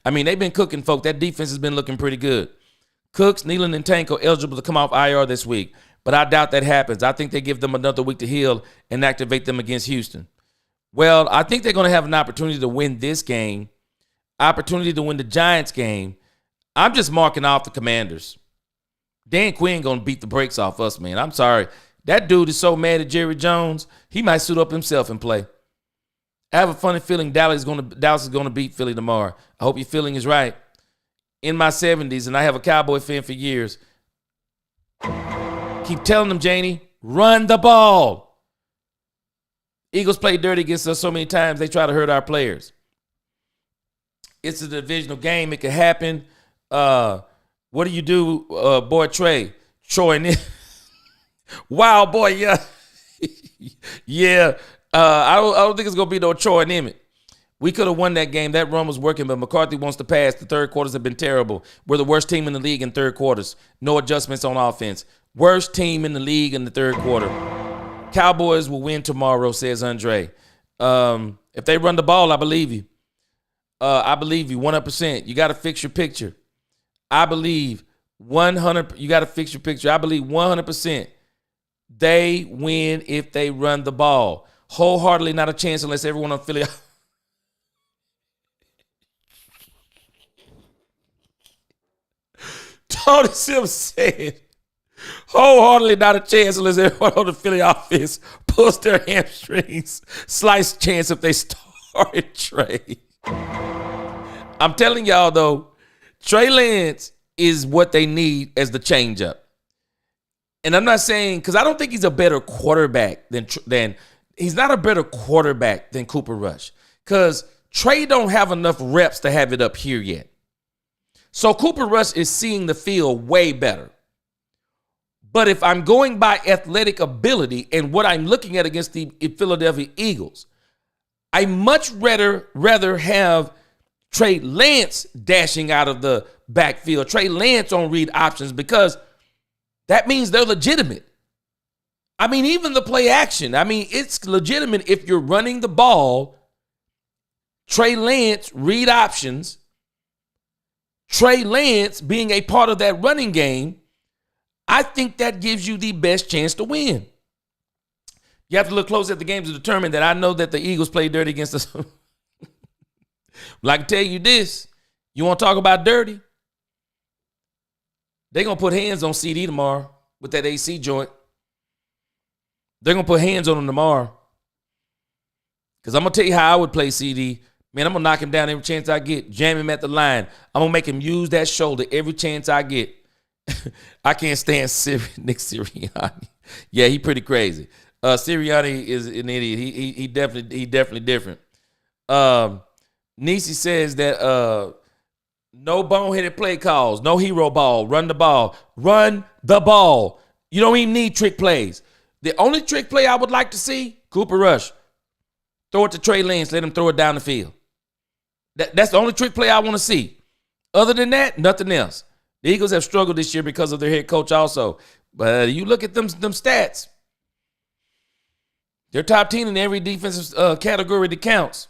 I mean, they've been cooking folk. That defense has been looking pretty good. Cooks, Nealon, and Tank are eligible to come off IR this week, but I doubt that happens. I think they give them another week to heal and activate them against Houston. Well, I think they're going to have an opportunity to win this game, opportunity to win the Giants game. I'm just marking off the Commanders. Dan Quinn going to beat the brakes off us, man. I'm sorry. That dude is so mad at Jerry Jones, he might suit up himself and play. I have a funny feeling Dallas is going to beat Philly tomorrow. I hope your feeling is right. In my 70s, and I have a Cowboy fan for years. Keep telling them, Janie, run the ball. Eagles play dirty against us so many times, they try to hurt our players. It's a divisional game. It can happen. What do you do, boy Troy and wow, boy, yeah. Yeah. I don't think it's going to be no Troy and Emmett. We could have won that game. That run was working, but McCarthy wants to pass. The third quarters have been terrible. We're the worst team in the league in third quarters. No adjustments on offense. Worst team in the league in the third quarter. Cowboys will win tomorrow, says Andre. If they run the ball, I believe you. I believe you 100%. You got to fix your picture. I believe 100%. You got to fix your picture. I believe 100%. They win if they run the ball. Wholeheartedly, not a chance unless everyone on Philly. Tony Sims said, wholeheartedly not a chance unless everyone on the Philly offense pulls their hamstrings. Slice chance if they started Trey. I'm telling y'all, though, Trey Lance is what they need as the changeup. And I'm not saying, because I don't think he's a better quarterback than he's not a better quarterback than Cooper Rush. Because Trey don't have enough reps to have it up here yet. So Cooper Rush is seeing the field way better. But if I'm going by athletic ability and what I'm looking at against the Philadelphia Eagles, I much rather have Trey Lance dashing out of the backfield, Trey Lance on read options, because that means they're legitimate. I mean, even the play action, I mean, it's legitimate if you're running the ball. Trey Lance read options, Trey Lance being a part of that running game, I think that gives you the best chance to win. You have to look close at the game to determine that I know that the Eagles play dirty against us. But I can tell you this. You want to talk about dirty? They're going to put hands on CD tomorrow with that AC joint. They're going to put hands on him tomorrow. Because I'm going to tell you how I would play CD. Man, I'm going to knock him down every chance I get. Jam him at the line. I'm going to make him use that shoulder every chance I get. I can't stand Nick Sirianni. Yeah, he pretty crazy. Sirianni is an idiot. He definitely different. Nisi says that no boneheaded play calls, no hero ball, run the ball. Run the ball. You don't even need trick plays. The only trick play I would like to see, Cooper Rush. Throw it to Trey Lance, let him throw it down the field. That's the only trick play I want to see. Other than that, nothing else. The Eagles have struggled this year because of their head coach also. But you look at them stats. They're top 10 in every defensive category that counts.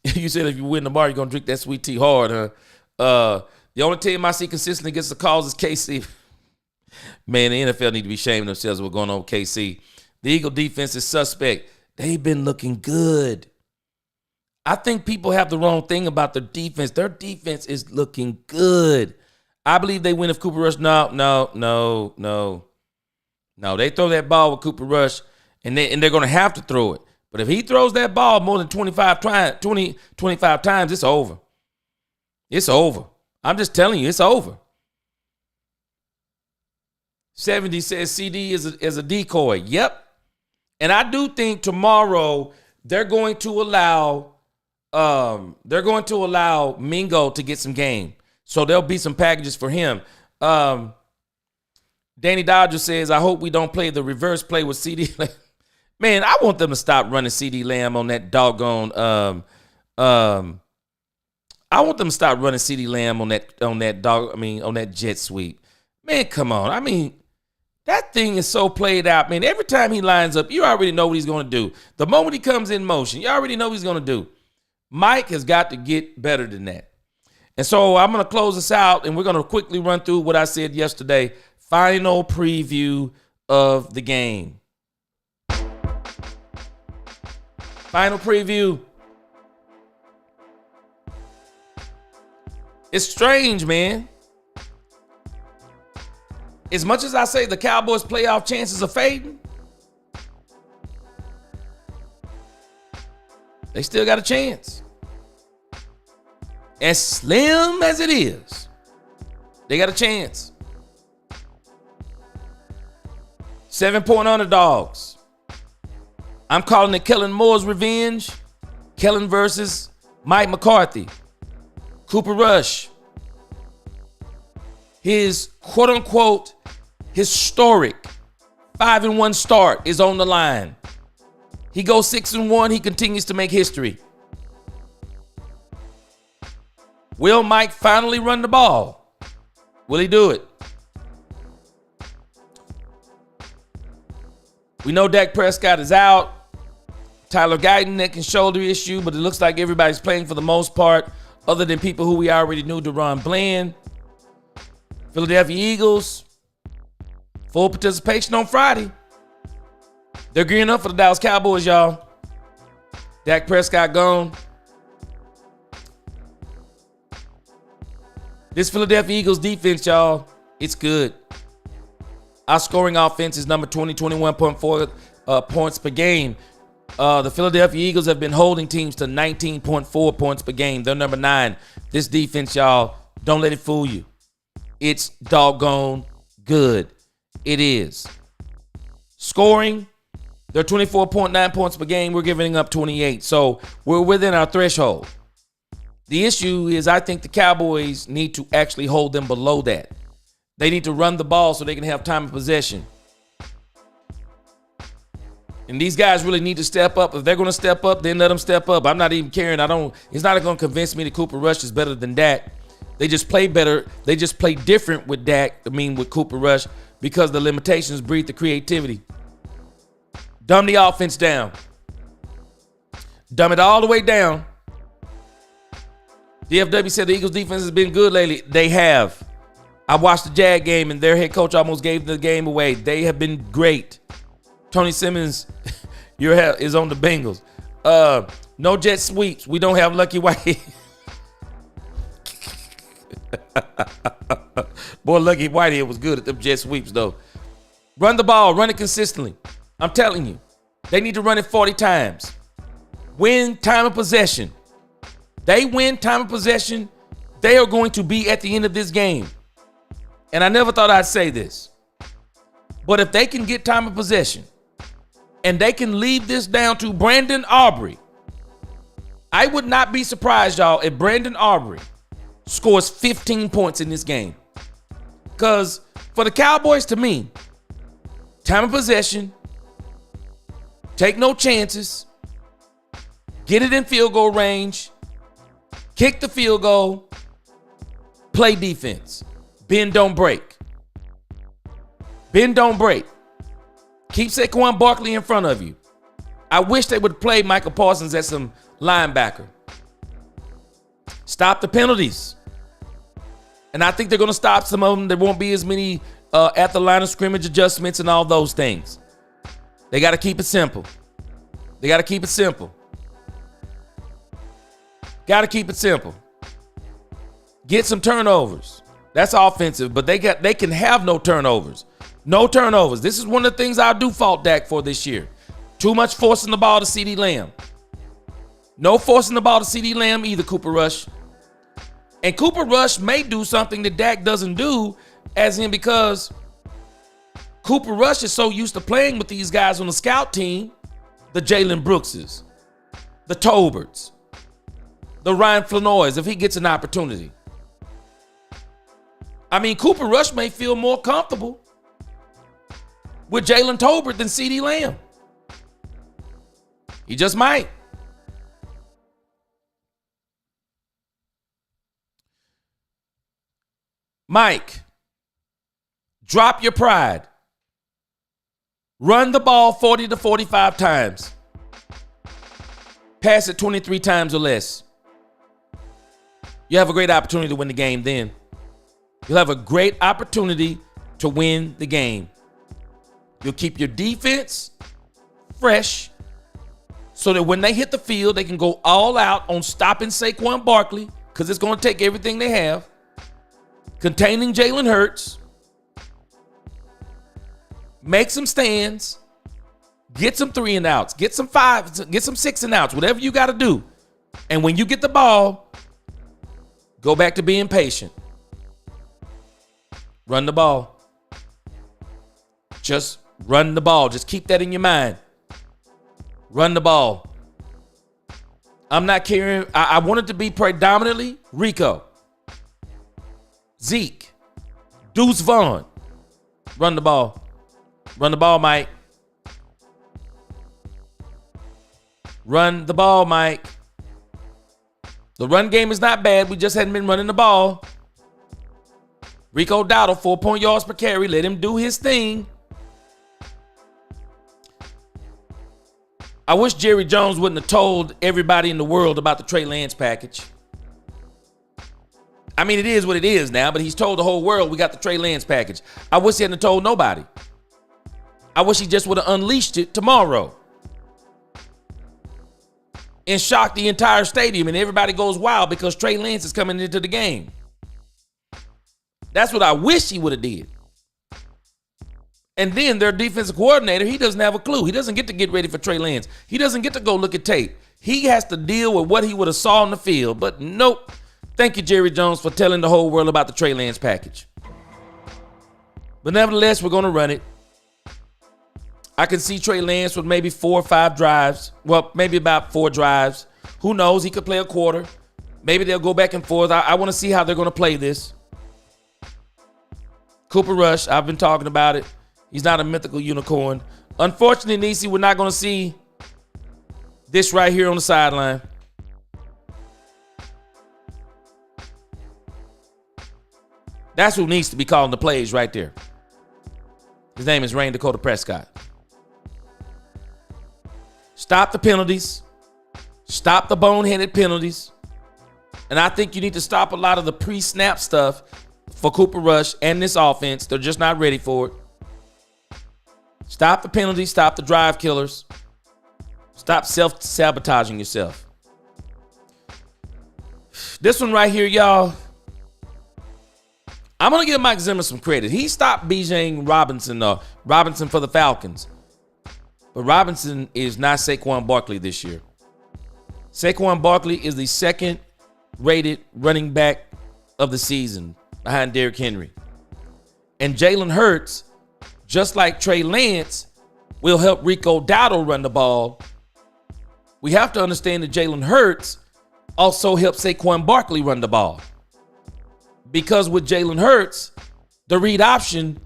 You said if you win the bar, you're going to drink that sweet tea hard, huh? The only team I see consistently gets the calls is KC. Man, the NFL need to be shaming themselves what's going on with KC. The Eagle defense is suspect. They've been looking good. I think people have the wrong thing about their defense. Their defense is looking good. I believe they win if Cooper Rush. No. They throw that ball with Cooper Rush, and they're going to have to throw it. But if he throws that ball more than 25 times, it's over. It's over. I'm just telling you, it's over. 70 says CD is a decoy. Yep. And I do think tomorrow they're going to allow Mingo to get some game. So there'll be some packages for him. Danny Dodger says, I hope we don't play the reverse play with CD. Man, I want them to stop running CD Lamb on that doggone. I want them to stop running CD Lamb on that jet sweep. Man, come on. I mean, that thing is so played out, man. Every time he lines up, you already know what he's going to do. The moment he comes in motion, you already know what he's going to do. Mike has got to get better than that. And so I'm going to close this out, and we're going to quickly run through what I said yesterday. Final preview of the game. Final preview. It's strange, man. As much as I say the Cowboys' playoff chances are fading, they still got a chance. As slim as it is, they got a chance. 7-point underdogs. I'm calling it Kellen Moore's revenge. Kellen versus Mike McCarthy. Cooper Rush. His quote-unquote historic 5-1 start is on the line. He goes 6-1. He continues to make history. Will Mike finally run the ball? Will he do it? We know Dak Prescott is out. Tyler Guyton, neck and shoulder issue, but it looks like everybody's playing for the most part, other than people who we already knew, DeRon Bland. Philadelphia Eagles, full participation on Friday. They're gearing up for the Dallas Cowboys, y'all. Dak Prescott gone. This Philadelphia Eagles defense, y'all, it's good. Our scoring offense is number 20, 21.4 points per game. The Philadelphia Eagles have been holding teams to 19.4 points per game. They're number 9. This defense, y'all, don't let it fool you. It's doggone good. It is. Scoring, they're 24.9 points per game. We're giving up 28. So we're within our threshold. The issue is I think the Cowboys need to actually hold them below that. They need to run the ball so they can have time of possession. And these guys really need to step up. If they're going to step up, then let them step up. I'm not even caring. It's not going to convince me that Cooper Rush is better than Dak. They just play better. They just play different with with Cooper Rush, because the limitations breed the creativity. Dumb the offense down. Dumb it all the way down. DFW said the Eagles defense has been good lately. They have. I watched the Jag game and their head coach almost gave the game away. They have been great. Tony Simmons, your head is on the Bengals. No jet sweeps. We don't have Lucky White. Boy, Lucky Whitehead was good at them jet sweeps, though. Run the ball. Run it consistently. I'm telling you. They need to run it 40 times. Win time of possession. They win time of possession, they are going to be at the end of this game. And I never thought I'd say this. But if they can get time of possession and they can leave this down to Brandon Aubrey, I would not be surprised, y'all, if Brandon Aubrey scores 15 points in this game. Because for the Cowboys, to me, time of possession, take no chances, get it in field goal range, kick the field goal, play defense. Bend, don't break. Bend, don't break. Keep Saquon Barkley in front of you. I wish they would play Michael Parsons as some linebacker. Stop the penalties. And I think they're going to stop some of them. There won't be as many at the line of scrimmage adjustments and all those things. They got to keep it simple. They got to keep it simple. Got to keep it simple. Get some turnovers. That's offensive, but they can have no turnovers. No turnovers. This is one of the things I do fault Dak for this year. Too much forcing the ball to CeeDee Lamb. No forcing the ball to CeeDee Lamb either, Cooper Rush. And Cooper Rush may do something that Dak doesn't do, as in because Cooper Rush is so used to playing with these guys on the scout team, the Jalen Brookses, the Toberts, the Ryan Flanois, if he gets an opportunity. I mean, Cooper Rush may feel more comfortable with Jalen Tolbert than CeeDee Lamb. He just might. Mike, drop your pride. Run the ball 40 to 45 times. Pass it 23 times or less. You have a great opportunity to win the game then. You'll have a great opportunity to win the game. You'll keep your defense fresh so that when they hit the field, they can go all out on stopping Saquon Barkley, because it's going to take everything they have. Containing Jalen Hurts. Make some stands. Get some 3 and outs. Get some 5. Get some 6 and outs. Whatever you got to do. And when you get the ball, go back to being patient. Run the ball. Just run the ball. Just keep that in your mind. Run the ball. I'm not caring. I want it to be predominantly Rico, Zeke, Deuce Vaughn. Run the ball. Run the ball, Mike. Run the ball, Mike. The run game is not bad. We just hadn't been running the ball. Rico Dowdle, 4 yards per carry. Let him do his thing. I wish Jerry Jones wouldn't have told everybody in the world about the Trey Lance package. I mean, it is what it is now, but he's told the whole world we got the Trey Lance package. I wish he hadn't told nobody. I wish he just would have unleashed it tomorrow and shocked the entire stadium, and everybody goes wild because Trey Lance is coming into the game. That's what I wish he would have did. And then their defensive coordinator, he doesn't have a clue. He doesn't get ready for Trey Lance. He doesn't get to go look at tape. He has to deal with what he would have saw on the field. But nope. Thank you, Jerry Jones, for telling the whole world about the Trey Lance package. But nevertheless, we're going to run it. I can see Trey Lance with maybe 4 or 5 drives. Well, maybe about 4 drives. Who knows? He could play a quarter. Maybe they'll go back and forth. I want to see how they're going to play this. Cooper Rush, I've been talking about it. He's not a mythical unicorn. Unfortunately, Nisi, we're not going to see this right here on the sideline. That's who needs to be calling the plays right there. His name is Rain Dakota Prescott. Stop the penalties. Stop the boneheaded penalties. And I think you need to stop a lot of the pre-snap stuff for Cooper Rush and this offense. They're just not ready for it. Stop the penalties. Stop the drive killers. Stop self-sabotaging yourself. This one right here, y'all. I'm going to give Mike Zimmer some credit. He stopped Bijan Robinson for the Falcons. But Robinson is not Saquon Barkley this year. Saquon Barkley is the second-rated running back of the season behind Derrick Henry. And Jalen Hurts, just like Trey Lance, will help Rico Dowdle run the ball. We have to understand that Jalen Hurts also helps Saquon Barkley run the ball. Because with Jalen Hurts, the read option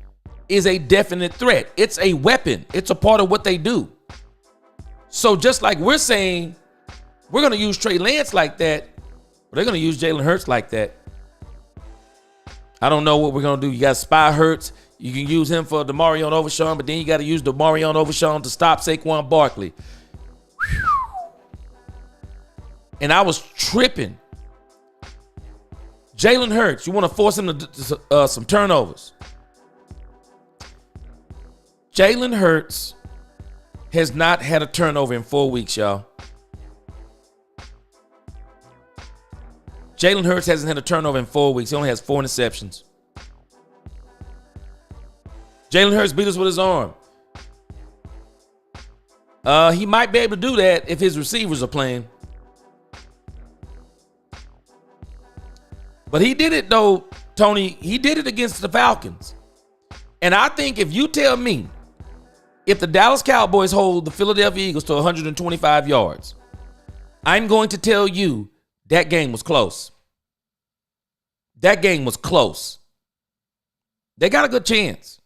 is a definite threat. It's a weapon. It's a part of what they do. So just like we're saying, we're going to use Trey Lance like that, but they're going to use Jalen Hurts like that. I don't know what we're going to do. You got Spy Hurts. You can use him for DeMarion Overshawn, but then you got to use DeMarion Overshawn to stop Saquon Barkley. Whew. And I was tripping. Jalen Hurts, you want to force him to some turnovers. Jalen Hurts has not had a turnover in 4 weeks, y'all. Jalen Hurts hasn't had a turnover in 4 weeks. He only has 4 interceptions. Jalen Hurts beat us with his arm. He might be able to do that if his receivers are playing. But he did it, though, Tony. He did it against the Falcons. And I think if you tell me if the Dallas Cowboys hold the Philadelphia Eagles to 125 yards, I'm going to tell you that game was close. That game was close. They got a good chance.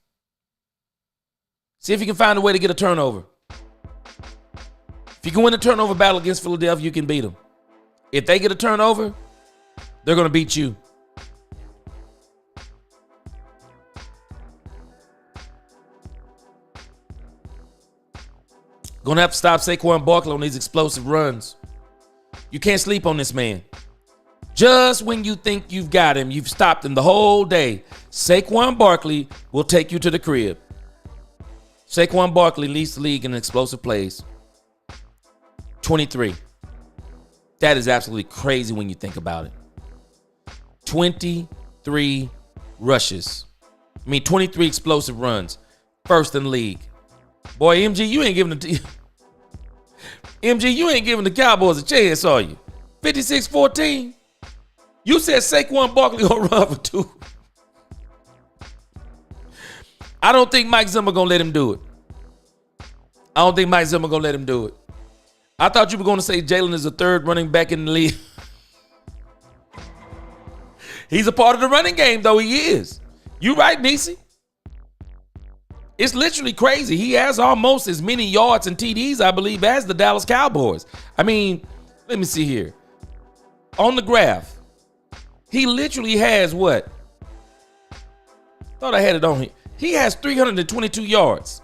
See if you can find a way to get a turnover. If you can win a turnover battle against Philadelphia, you can beat them. If they get a turnover, they're going to beat you. Going to have to stop Saquon Barkley on these explosive runs. You can't sleep on this man. Just when you think you've got him, you've stopped him the whole day. Saquon Barkley will take you to the crib. Saquon Barkley leads the league in explosive plays. 23. That is absolutely crazy when you think about it. 23 rushes. 23 explosive runs. First in the league. Boy, MG, you ain't giving the Cowboys a chance, are you? 56-14. You said Saquon Barkley gonna run for 2. I don't think Mike Zimmer gonna let him do it. I thought you were gonna say Jalen is the third running back in the league. He's a part of the running game, though. He is. You right, Nisi. It's literally crazy. He has almost as many yards and TDs, I believe, as the Dallas Cowboys. Let me see here. On the graph, he literally has what? Thought I had it on here. He has 322 yards.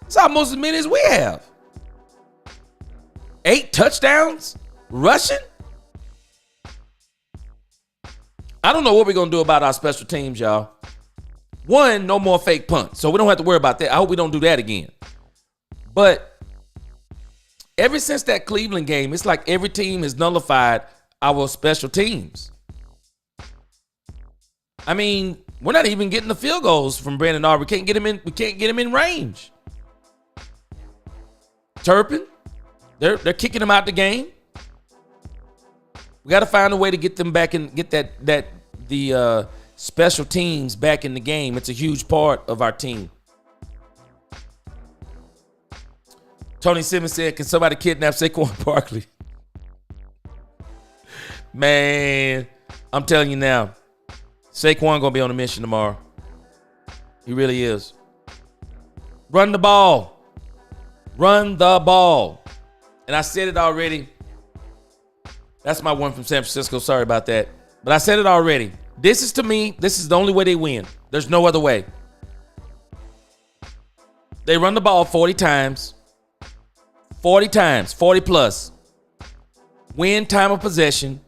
It's almost as many as we have. 8 touchdowns rushing. I don't know what we're going to do about our special teams, y'all. One, no more fake punts, so we don't have to worry about that. I hope we don't do that again. But ever since that Cleveland game, it's like every team has nullified our special teams. We're not even getting the field goals from Brandon Aubrey. We can't get him in range. Turpin, they're kicking him out the game. We got to find a way to get them back and get the special teams back in the game. It's a huge part of our team. Tony Simmons said, "Can somebody kidnap Saquon Barkley?" Man, I'm telling you now, Saquon gonna be on a mission tomorrow. He really is. Run the ball. Run the ball. And I said it already. That's my one from San Francisco. Sorry about that. But I said it already. This is, to me, this is the only way they win. There's no other way. They run the ball 40 times. 40 times. 40 plus. Win time of possession.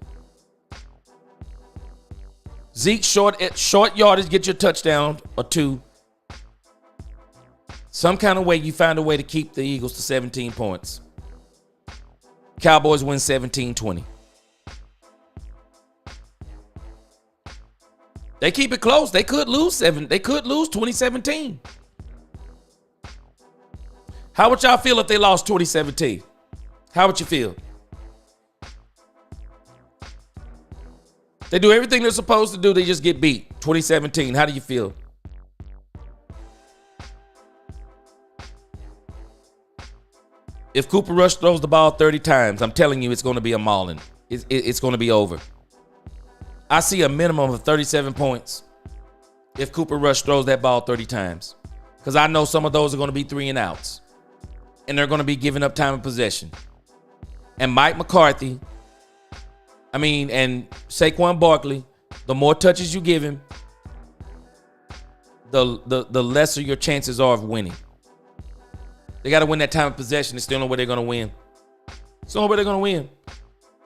Zeke short yardage, get your touchdown or two. Some kind of way you find a way to keep the Eagles to 17 points. Cowboys win 17-20. They keep it close. They could lose 2017. How would y'all feel if they lost 2017? How would you feel? They do everything they're supposed to do. They just get beat. 2017. How do you feel? If Cooper Rush throws the ball 30 times, I'm telling you, it's going to be a mauling. It's going to be over. I see a minimum of 37 points if Cooper Rush throws that ball 30 times. Because I know some of those are going to be 3 and outs. And they're going to be giving up time of possession. And Mike McCarthy, and Saquon Barkley, the more touches you give him, the lesser your chances are of winning. They got to win that time of possession. It's the only way they're going to win. It's the only way they're going to win.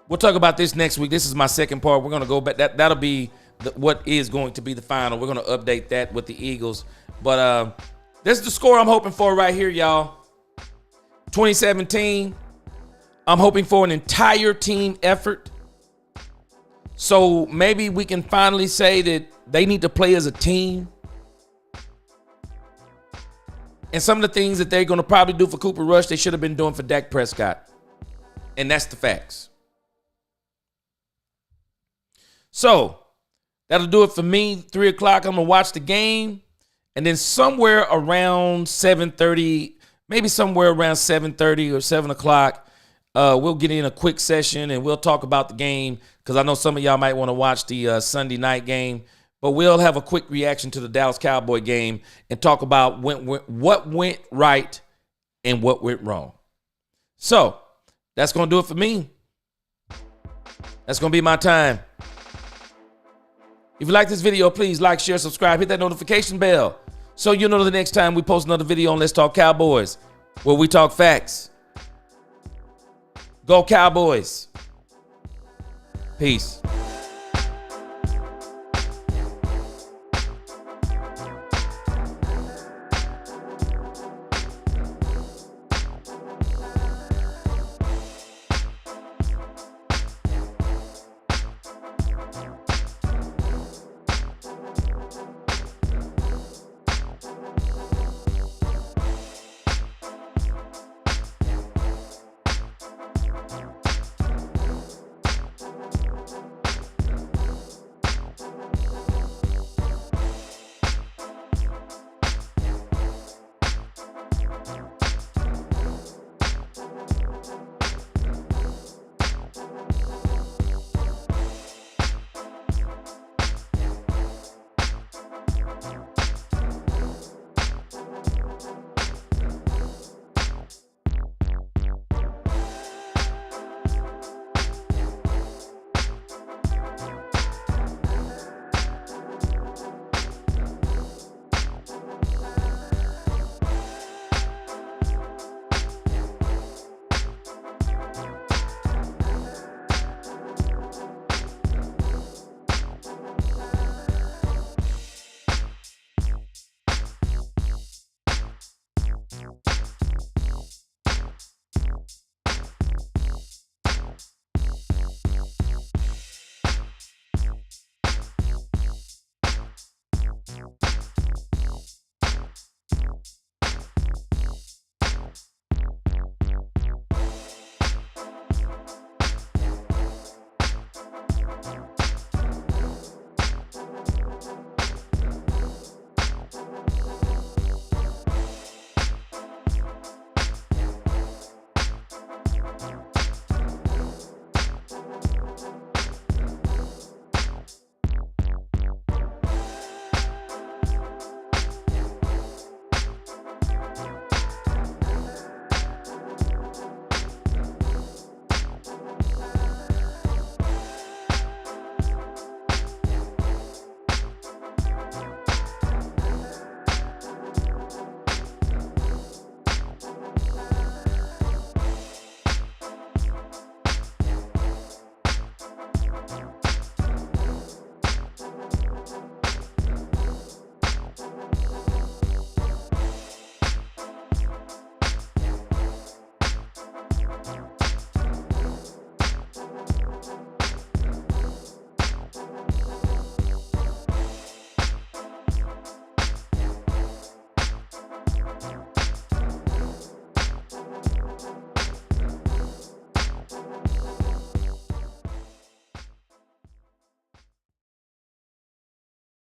We'll talk about this next week. This is my second part. We're going to go back. That'll be what is going to be the final. We're going to update that with the Eagles. But this is the score I'm hoping for right here, y'all. 2017, I'm hoping for an entire team effort. So maybe we can finally say that they need to play as a team. And some of the things that they're going to probably do for Cooper Rush, they should have been doing for Dak Prescott. And that's the facts. So that'll do it for me. 3 o'clock, I'm going to watch the game. And then somewhere around 7:30, maybe somewhere around 7:30 or 7 o'clock, we'll get in a quick session and we'll talk about the game, because I know some of y'all might want to watch the Sunday night game. But we'll have a quick reaction to the Dallas Cowboy game and talk about what went right and what went wrong. So that's going to do it for me. That's going to be my time. If you like this video, please like, share, subscribe, hit that notification bell so you'll know the next time we post another video on Let's Talk Cowboys, where we talk facts. Go Cowboys. Peace.